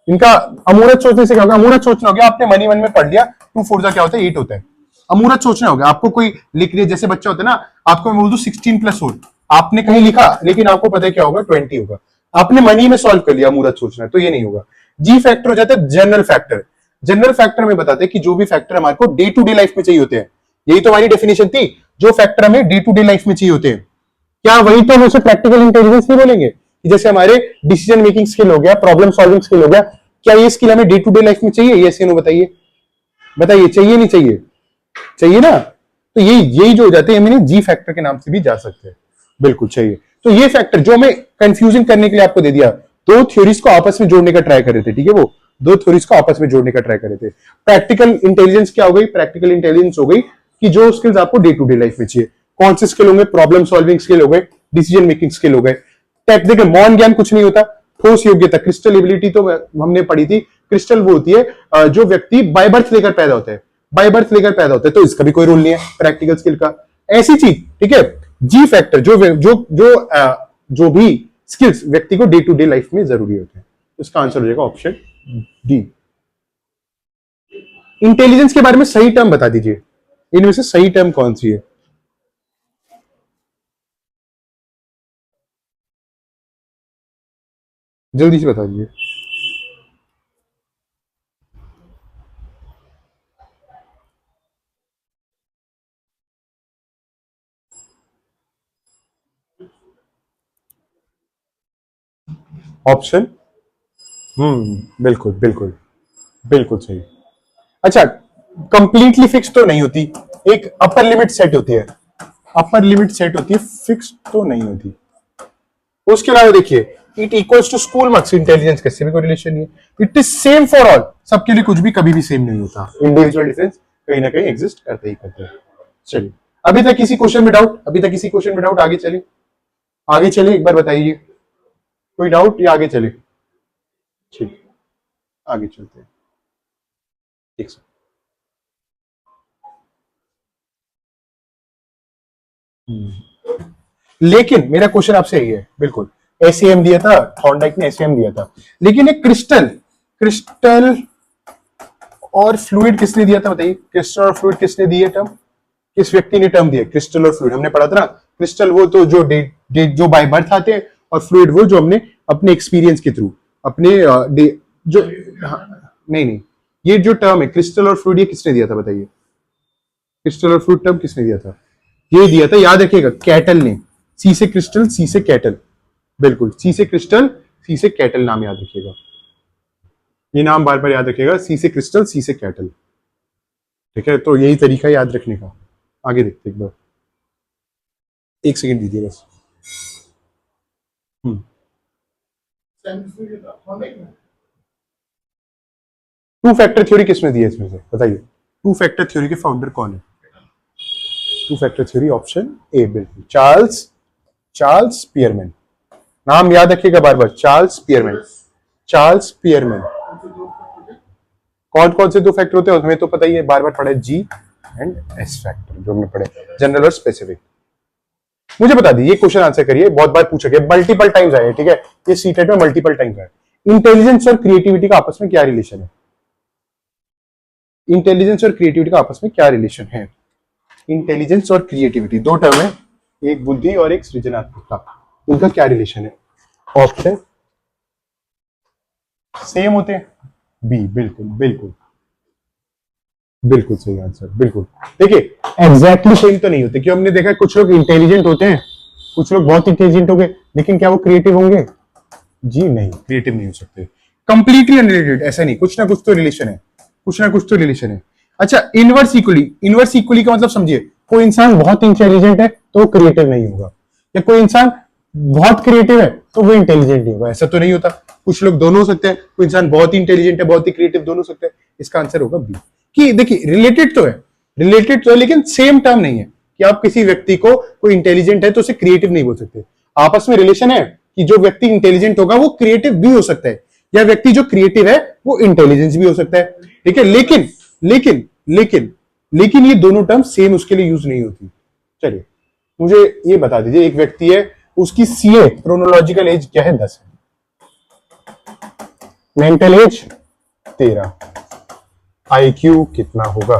इनका अमूर्त सोचने से क्या होगा? अमूर्त सोचना हो गया, आपने मन में पढ़ लिया 2 4 क्या होता है? 8 होता है। अमूर्त सोचना हो गया, आपको कोई लिख रही है, जैसे बच्चा होता है ना, आपको मैं बोल दूं 16+4, आपने कहीं लिखा लेकिन आपको पता है क्या होगा? 20 होगा। आपने मनी में सॉल्व कर लिया, अमूर्त सोचना, तो ये नहीं होगा। जी फैक्टर हो जाता है जनरल फैक्टर। जनरल फैक्टर में बताते हैं कि जो भी फैक्टर हमारे को डे टू डे लाइफ में चाहिए होते हैं, यही तो हमारी डेफिनेशन थी, जो फैक्टर हमें डे टू डे लाइफ में चाहिए होते हैं, क्या वही तो हम उसे प्रैक्टिकल इंटेलिजेंस नहीं बोलेंगे? कि जैसे हमारे डिसीजन मेकिंग स्किल हो गया, प्रॉब्लम सॉल्विंग स्किल हो गया, क्या ये स्किल हमें डे टू डे लाइफ में चाहिए? ये नो बताइए, बताइए, चाहिए नहीं चाहिए? चाहिए ना? तो यही जो हो जाते हैं, हमें जी फैक्टर के नाम से भी जा सकते हैं, बिल्कुल चाहिए। तो ये फैक्टर जो हमें कंफ्यूजन करने के लिए आपको दे दिया, दो थ्योरीज को आपस में जोड़ने का ट्राई कर रहे थे, ठीक है, वो दो थ्योरीज को आपस में जोड़ने का ट्राई कर रहे थे। प्रैक्टिकल इंटेलिजेंस क्या हो गई? प्रैक्टिकल इंटेलिजेंस हो गई कि जो स्किल्स आपको डे टू डे लाइफ में चाहिए। कौन से स्किल होंगे? प्रॉब्लम सॉल्विंग स्किल हो गए, डिसीजन मेकिंग स्किल हो गए। देखिए मौन ज्ञान कुछ नहीं होता, ठोस योग्यता, क्रिस्टल एबिलिटी तो हमने पढ़ी थी। क्रिस्टल वो होती है जो व्यक्ति बाय बर्थ लेकर पैदा होता है, बाय बर्थ लेकर पैदा होते हैं, तो इसका भी कोई रूल नहीं है प्रैक्टिकल स्किल का। ऐसी चीज, ठीक है, जी फैक्टर जो जो जो जो भी स्किल्स व्यक्ति को डे टू डे लाइफ में जरूरी होते हैं। इसका आंसर हो जाएगा ऑप्शन डी। इंटेलिजेंस के बारे में सही टर्म बता दीजिए, इनमें से सही टर्म कौन सी है? जल्दी से बता दीजिए। ऑप्शन, बिल्कुल बिल्कुल बिल्कुल सही। अच्छा, कंप्लीटली फिक्स तो नहीं होती, एक अपर लिमिट सेट होती है, अपर लिमिट सेट होती है, फिक्स तो नहीं होती। उसके अलावा देखिए, it equals to school marks, intelligence कैसे भी कोई रिलेशन नहीं है। It is same for all, सबके लिए कुछ भी कभी भी सेम नहीं होता, इंडिविजुअल डिफरेंस कहीं ना कहीं एग्जिस्ट करते ही करते हैं। चलिए, अभी तक किसी क्वेश्चन में डाउट, अभी तक किसी क्वेश्चन में डाउट? आगे चले, आगे चले, एक बार बताइए, कोई डाउट या आगे चले? ठीक, आगे चलते हैं। ठीक सर। लेकिन मेरा क्वेश्चन आपसे यही है, बिल्कुल एसएम दिया था, थॉर्नडाइक ने एसएम दिया था, लेकिन एक क्रिस्टल, क्रिस्टल और फ्लूइड किसने दिया था बताइए? क्रिस्टल और फ्लूइड किसने दिए टर्म? किस व्यक्ति ने टर्म दिया क्रिस्टल और फ्लूइड? हमने पढ़ा था ना, क्रिस्टल वो तो जो जो बाय बर्थ आते हैं, और फ्लूइड वो जो हमने अपने एक्सपीरियंस के थ्रू अपने जो नहीं नहीं, ये जो टर्म है क्रिस्टल और फ्लूइड, ये किसने दिया था बताइए? क्रिस्टल और फ्लूइड टर्म किसने दिया था? ये दिया था, याद रखिएगा, कैटल ने। सी से क्रिस्टल, सी से कैटल, बिल्कुल सी से क्रिस्टल, सी से कैटल, नाम याद रखिएगा, ये नाम बार बार याद रखिएगा, सी से क्रिस्टल, सी से कैटल। ठीक है, तो यही तरीका याद रखने का। आगे देखते एक बार, एक सेकंड दीजिए बस। टू फैक्टर थ्योरी किसने दी है इसमें से बताइए? टू फैक्टर थ्योरी के फाउंडर कौन है? Two factor theory option A, बिल्कुल चार्ल्स स्पीयरमैन। नाम याद रखिएगा बार बार, चार्ल्स स्पीयरमैन, चार्ल्स स्पीयरमैन। कौन कौन से दो फैक्टर होते हैं हमें तो पता ही है, बार बार पढ़े, जी एंड एस फैक्टर, जो हमने पढ़े, जनरल और स्पेसिफिक। मुझे बता दीजिए, क्वेश्चन आंसर करिए, बहुत बार पूछा गया, मल्टीपल टाइम्स आया, ठीक है, ये सीटेट में मल्टीपल टाइम्स आया। इंटेलिजेंस और क्रिएटिविटी का आपस में क्या रिलेशन है? इंटेलिजेंस और क्रिएटिविटी का आपस में क्या रिलेशन है? इंटेलिजेंस और क्रिएटिविटी दो टर्म है, एक बुद्धि और एक सृजनात्मकता, उनका क्या रिलेशन है? ऑप्शन सेम होते हैं, बी, बिल्कुल बिल्कुल बिल्कुल सही आंसर, बिल्कुल। देखिए, एग्जैक्टली सेम तो नहीं होते, क्यों? हमने देखा कुछ लोग इंटेलिजेंट होते हैं, कुछ लोग बहुत इंटेलिजेंट हो गए, लेकिन क्या वो क्रिएटिव होंगे? जी नहीं, क्रिएटिव नहीं हो सकते। कंप्लीटली अनरिलेटेड ऐसा नहीं, कुछ ना कुछ तो रिलेशन है, कुछ ना कुछ तो रिलेशन है। अच्छा, इनवर्स इक्वली, इनवर्स इक्वली का मतलब समझिए, कोई इंसान बहुत इंटेलिजेंट है तो वो क्रिएटिव नहीं होगा, या कोई इंसान बहुत क्रिएटिव है तो वो इंटेलिजेंट नहीं होगा, ऐसा तो नहीं होता। कुछ लोग दोनों हो सकते हैं, कोई इंसान बहुत इंटेलिजेंट है, बहुत ही क्रिएटिव, दोनों हो सकते हैं। इसका आंसर होगा बी। कि देखिए, रिलेटेड तो है, रिलेटेड तो है, लेकिन सेम टर्म नहीं है कि आप किसी व्यक्ति को, कोई इंटेलिजेंट है तो उसे क्रिएटिव नहीं बोल सकते। आपस में रिलेशन है कि जो व्यक्ति इंटेलिजेंट होगा वो क्रिएटिव भी हो सकता है, या व्यक्ति जो क्रिएटिव है वो इंटेलिजेंस भी हो सकता है, ठीक है। लेकिन लेकिन लेकिन लेकिन ये दोनों टर्म सेम उसके लिए यूज नहीं होती। चलिए, मुझे ये बता दीजिए, एक व्यक्ति है, उसकी सीए क्रोनोलॉजिकल एज क्या है? 10 है। Mental as 13। आईक्यू कितना होगा?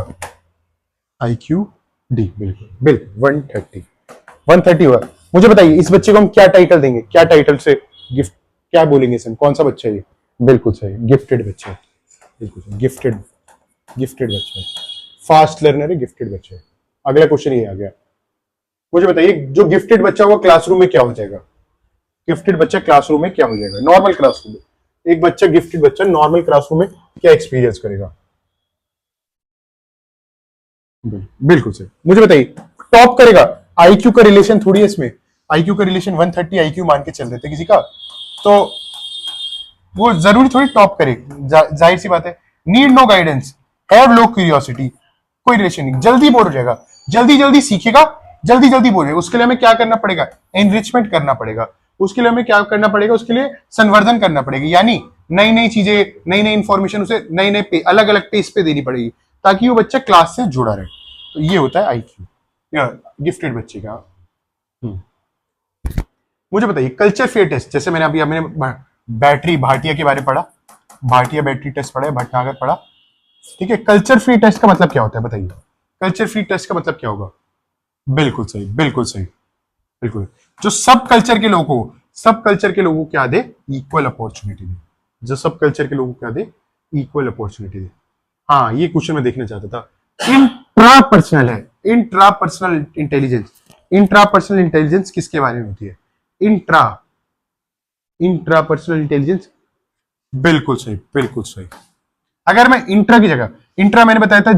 आईक्यू डी, बिल्कुल बिल्कुल 130, 130 हुआ। मुझे बताइए, इस बच्चे को हम क्या टाइटल देंगे? क्या टाइटल से गिफ्ट, क्या बोलेंगे इसे? कौन सा बच्चा है ये? बिल्कुल सही, गिफ्टेड बच्चा, बिल्कुल गिफ्टेड, गिफ्टेड बच्चा है, फास्ट लर्नर है, गिफ्टेड बच्चा है। अगला क्वेश्चन ये आ गया, मुझे बताइए, जो गिफ्टेड बच्चा होगा क्लासरूम में क्या हो जाएगा? गिफ्टेड बच्चा क्लासरूम में क्या हो जाएगा? नॉर्मल क्लासरूम में एक बच्चा, गिफ्टेड बच्चा नॉर्मल क्लासरूम में क्या एक्सपीरियंस करेगा? बिल्कुल सही। मुझे बताइए, टॉप करेगा? आईक्यू का रिलेशन थोड़ी है इसमें, आईक्यू का रिलेशन 130 आईक्यू मान के चल रहे थे किसी का, तो वो जरूरी थोड़ी टॉप करे, जाहिर सी बात है। Need no guidance, have low curiosity, कोई रिलेशन नहीं, जल्दी बोर हो जाएगा, जल्दी जल्दी सीखेगा, जल्दी जल्दी बोर हो जाएगा। उसके लिए हमें क्या करना पड़ेगा? एनरिचमेंट करना पड़ेगा। उसके लिए हमें क्या करना पड़ेगा? उसके लिए संवर्धन करना पड़ेगा, यानी नई नई चीजें, नई नई इंफॉर्मेशन उसे नई नई अलग अलग पेस पे देनी पड़ेगी, ताकि वो बच्चा क्लास से जुड़ा रहे। तो ये होता है आईक्यू गिफ्टेड बच्चे का। मुझे बताइए कल्चर फेयर टेस्ट, जैसे मैंने बैटरी भाटिया के बारे में पढ़ा, भाटिया बैटरी टेस्ट पढ़ा, भटनागर पढ़ा, ठीक है। कल्चर फ्री टेस्ट का मतलब क्या होता है बताइए? कल्चर फ्री टेस्ट का मतलब क्या होगा? बिल्कुल सही, बिल्कुल सही, बिल्कुल। जो सब कल्चर के लोगों को, सब कल्चर के लोगों को क्या दे? इक्वल अपॉर्चुनिटी दे। जो सब कल्चर के लोगों को क्या दे? इक्वल अपॉर्चुनिटी दे। हाँ, ये क्वेश्चन मैं देखना चाहता था। इंट्रापर्सनल है, इंट्रापर्सनल इंटेलिजेंस। इंट्रापर्सनल इंटेलिजेंस किसके बारे में होती है? इंट्रापर्सनल इंटेलिजेंस, बिल्कुल सही, बिल्कुल सही। अगर मैं इंट्रा की जगह, इंट्रा मैंने बताया था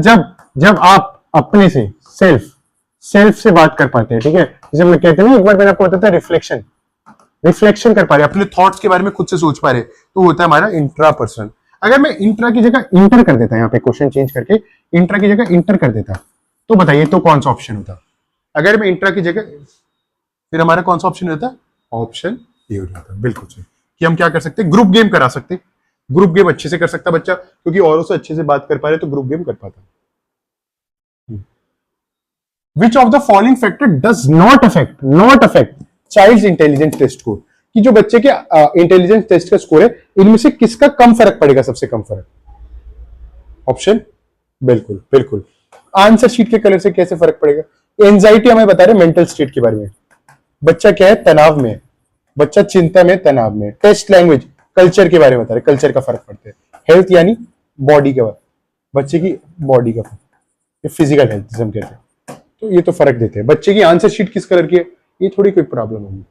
जब आप अपने से सेल्फ से बात कर पाते हैं, ठीक है। जैसे मैं कहते हैं ना, एक बार मैंने आपको बताया था रिफ्लेक्शन कर पा रहे, अपने थॉट्स के बारे में खुद से सोच पा रहे, तो होता है हमारा इंट्रा पर्सनल। अगर मैं इंट्रा की जगह इंटर कर देता, यहाँ पे क्वेश्चन चेंज करके इंट्रा की जगह इंटर कर देता, तो बताइए तो कौन सा ऑप्शन होता? अगर मैं इंट्रा की जगह, फिर हमारा कौन सा ऑप्शन होता? ऑप्शन ए हो जाता। बिल्कुल सही। कि हम क्या कर सकते? ग्रुप गेम करा सकते। ग्रुप गेम अच्छे से कर सकता बच्चा, क्योंकि औरों से अच्छे से बात कर पा रहे तो ग्रुप गेम कर पाता। Which of the following factor does not affect child intelligence test score? कि जो बच्चे के इंटेलिजेंस टेस्ट का स्कोर है, इनमें से किसका कम फर्क पड़ेगा? सबसे कम फर्क? ऑप्शन, बिल्कुल बिल्कुल। आंसर शीट के कलर से कैसे फर्क पड़ेगा? एंजाइटी हमें बता रहे मेंटल स्टेट के बारे में। बच्चा क्या है? तनाव में, बच्चा चिंता में, तनाव में। टेस्ट लैंग्वेज कल्चर के बारे में बता रहे, कल्चर का फर्क पड़ता है। हेल्थ यानी बॉडी का, बच्चे की बॉडी का फर्क, फिजिकल हेल्थ जिसे हम कहते हैं, तो ये तो फर्क देते हैं। बच्चे की आंसर शीट किस कलर की है, ये थोड़ी कोई प्रॉब्लम होगी।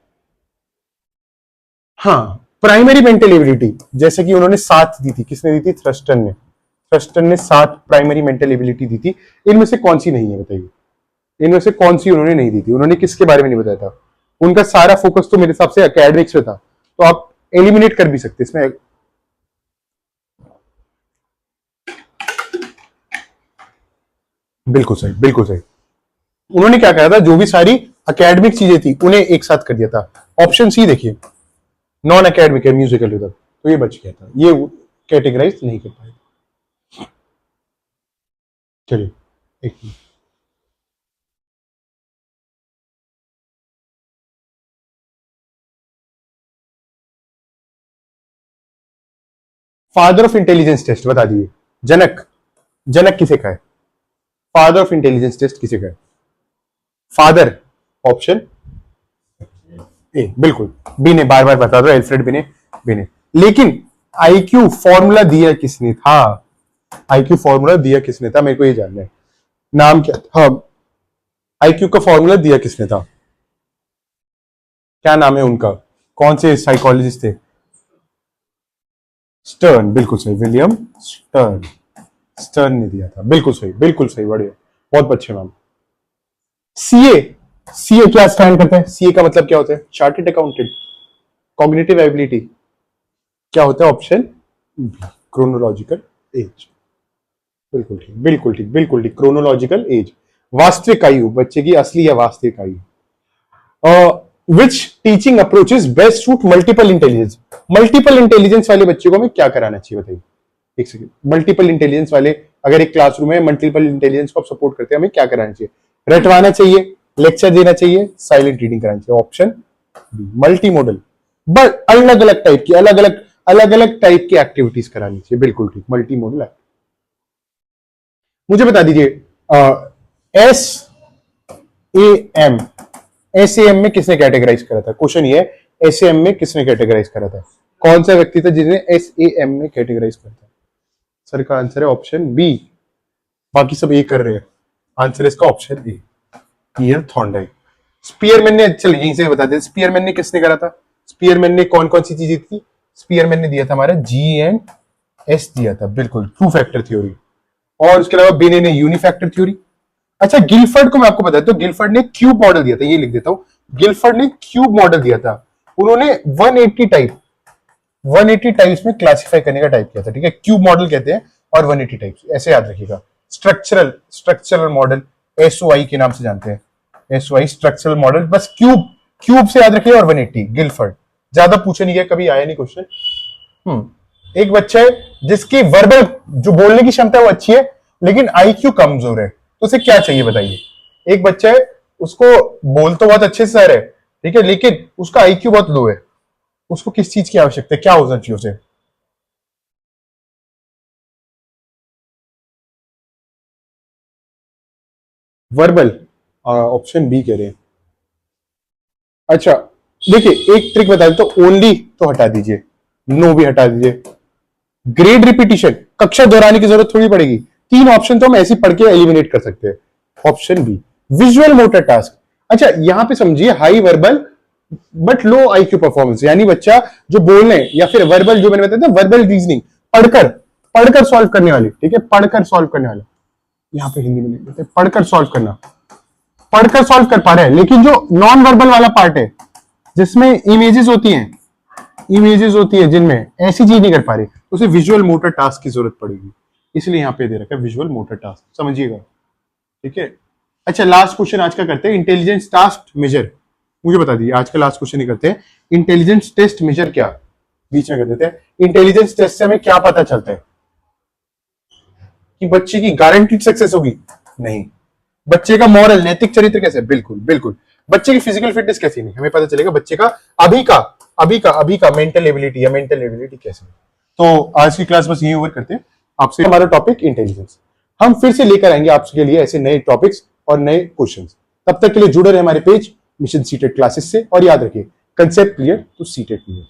हाँ, प्राइमरी मेंटल एबिलिटी, जैसे कि उन्होंने 7 दी थी, किसने दी थी? थ्रस्टन ने 7 प्राइमरी मेंटल एबिलिटी दी थी। इनमें से कौन सी नहीं है बताइए? इनमें से कौन सी उन्होंने नहीं दी थी? उन्होंने किसके बारे में नहीं बताया था? उनका सारा फोकस तो मेरे हिसाब से एकेडमिक्स पे था, तो आप एलिमिनेट कर भी सकते इसमें। बिल्कुल सही, बिल्कुल सही। उन्होंने क्या कहा था? जो भी सारी एकेडमिक चीजें थी उन्हें एक साथ कर दिया था। ऑप्शन सी देखिए, नॉन एकेडमिक है, म्यूजिकल रिदम, तो ये बच गया था, ये कैटेगराइज नहीं कर पाए। चलिए एक minute. Father of intelligence test बता दीजिए। जनक, जनक किसे का है? फादर ऑफ इंटेलिजेंस टेस्ट किसे का है? फादर, ऑप्शन ए, बिल्कुल बी ने, बार बार बता दो, एल्फ्रेड बी ने। लेकिन आईक्यू फॉर्मूला दिया किसने था? आईक्यू फॉर्मूला दिया किसने था? मेरे को ये जानना है, नाम क्या था? आईक्यू का फॉर्मूला दिया किसने था? क्या नाम है उनका? कौन से साइकोलॉजिस्ट थे? स्टर्न, बिल्कुल सही, विलियम स्टर्न। स्टर्न ने दिया था, बिल्कुल सही, बिल्कुल सही, बढ़िया, बहुत अच्छे मैम। सीए, सीए क्या स्टैंड करता है? सीए का मतलब क्या होता है? Chartered accountant. कॉग्निटिव एबिलिटी क्या होता है? ऑप्शन क्रोनोलॉजिकल एज, बिल्कुल ठीक, बिल्कुल ठीक, बिल्कुल ठीक, क्रोनोलॉजिकल एज। वास्तविक आयु, बच्चे की असली या वास्तविक आयु। Which teaching approaches best suit multiple intelligence? Multiple intelligence वाले बच्चे को हमें क्या कराना चाहिए बताइए? एक सेकंड, मल्टीपल इंटेलिजेंस वाले, अगर एक क्लासरूम है, मल्टीपल इंटेलिजेंस को आप सपोर्ट करते हैं, हमें क्या कराना चाहिए? रटवाना चाहिए, लेक्चर देना चाहिए, साइलेंट रीडिंग करानी चाहिए? ऑप्शन मल्टी मॉडल, बट अलग अलग टाइप की, अलग अलग टाइप की एक्टिविटीज करानी चाहिए, बिल्कुल ठीक, मल्टी मॉडल। मुझे बता दीजिए S A M, S A M में किसने कैटेगराइज करा था? क्वेश्चन ये है, एस ए एम में किसने कैटेगराइज करा था? कौन सा व्यक्ति था जिसने एस ए एम में कैटेगराइज करा था? सर का आंसर है ऑप्शन बी, बाकी सब ए कर रहे हैं। आंसर इसका ऑप्शन ए, पियर थॉर्नडाइक। स्पीयरमैन ने, चलिए यहीं से बता दें, स्पीयरमैन ने किसने करा था? स्पीयरमैन ने कौन कौन सी चीजें थी? स्पीयरमैन ने दिया था हमारा जी एंड एस दिया था, बिल्कुल, टू फैक्टर थ्योरी। और उसके अलावा बेने ने यूनिफैक्टर थ्योरी। अच्छा, गिलफर्ड को मैं आपको बताता हूं, गिलफर्ड ने क्यूब मॉडल दिया था, ये लिख देता हूं, गिलफर्ड ने क्यूब मॉडल दिया था। उन्होंने 180 टाइप्स में क्लासिफाई करने का टाइप किया था, ठीक है, क्यूब मॉडल कहते हैं, और 180 टाइप्स, ऐसे याद रखिएगा। स्ट्रक्चरल मॉडल एसओआई के नाम से जानते हैं, एसओआई स्ट्रक्चरल मॉडल, बस क्यूब से याद रखिए, और 180 गिलफर्ड। ज्यादा पूछे नहीं गया, कभी आया नहीं क्वेश्चन। एक बच्चा है जिसकी वर्बल, जो बोलने की क्षमता है वो अच्छी है, लेकिन आईक्यू कमजोर है, तो उसे क्या चाहिए बताइए। एक बच्चा है, उसको बोल तो बहुत अच्छे से आ रहा है, ठीक है, लेकिन उसका आईक्यू बहुत लो है, उसको किस चीज की आवश्यकता है, क्या होना चाहिए उसे। वर्बल, ऑप्शन बी कह रहे हैं। अच्छा, देखिए एक ट्रिक बता दें, तो ओनली तो हटा दीजिए, नो भी हटा दीजिए। ग्रेड रिपीटिशन, कक्षा दोहराने की जरूरत थोड़ी पड़ेगी, तीन ऑप्शन तो हम ऐसे पढ़ के एलिमिनेट कर सकते हैं। Option B, visual motor task. अच्छा, यहां पे समझिए high verbal but low IQ performance, यानी बच्चा जो बोलने या फिर वर्बल, जो मैंने बताया था वर्बल रीजनिंग, पढ़कर पढ़कर सॉल्व करने वाली, ठीक है, पढ़कर सॉल्व करने वाला, यहाँ पे हिंदी में लिख देते हैं, पढ़कर सॉल्व करना, पढ़कर सॉल्व कर पा रहे हैं, लेकिन जो नॉन वर्बल वाला पार्ट है, जिसमें इमेजेस होती हैं, इमेजेस होती है जिनमें ऐसी चीज नहीं कर पा रही, तो उसे विजुअल मोटर टास्क की जरूरत पड़ेगी, इसलिए यहां पे दे रखा है विजुअल मोटर टास्क, समझिएगा, ठीक है। अच्छा, लास्ट क्वेश्चन आज का करते हैं, इंटेलिजेंस टास्क मेजर। मुझे बता दीजिए, आज का लास्ट क्वेश्चन ही करते हैं, इंटेलिजेंस टेस्ट मेजर क्या, बीच में कर देते हैं। इंटेलिजेंस टेस्ट से हमें क्या पता चलता है कि बच्चे की गारंटीड सक्सेस होगी? नहीं। बच्चे का मॉरल, नैतिक चरित्र कैसे? बिल्कुल बिल्कुल। बच्चे की फिजिकल फिटनेस कैसी? नहीं, हमें पता चलेगा बच्चे का अभी का मेंटल एबिलिटी या मेंटल एबिलिटी कैसे। तो आज की क्लास बस यही ओवर करते हैं, आपसे हमारा टॉपिक इंटेलिजेंस, हम फिर से लेकर आएंगे आपके लिए ऐसे नए टॉपिक्स और नए क्वेश्चंस। तब तक के लिए जुड़े रहे हमारे पेज मिशन सीटेड क्लासेस से, और याद रखिए, कंसेप्ट क्लियर तो सीटेड क्लियर।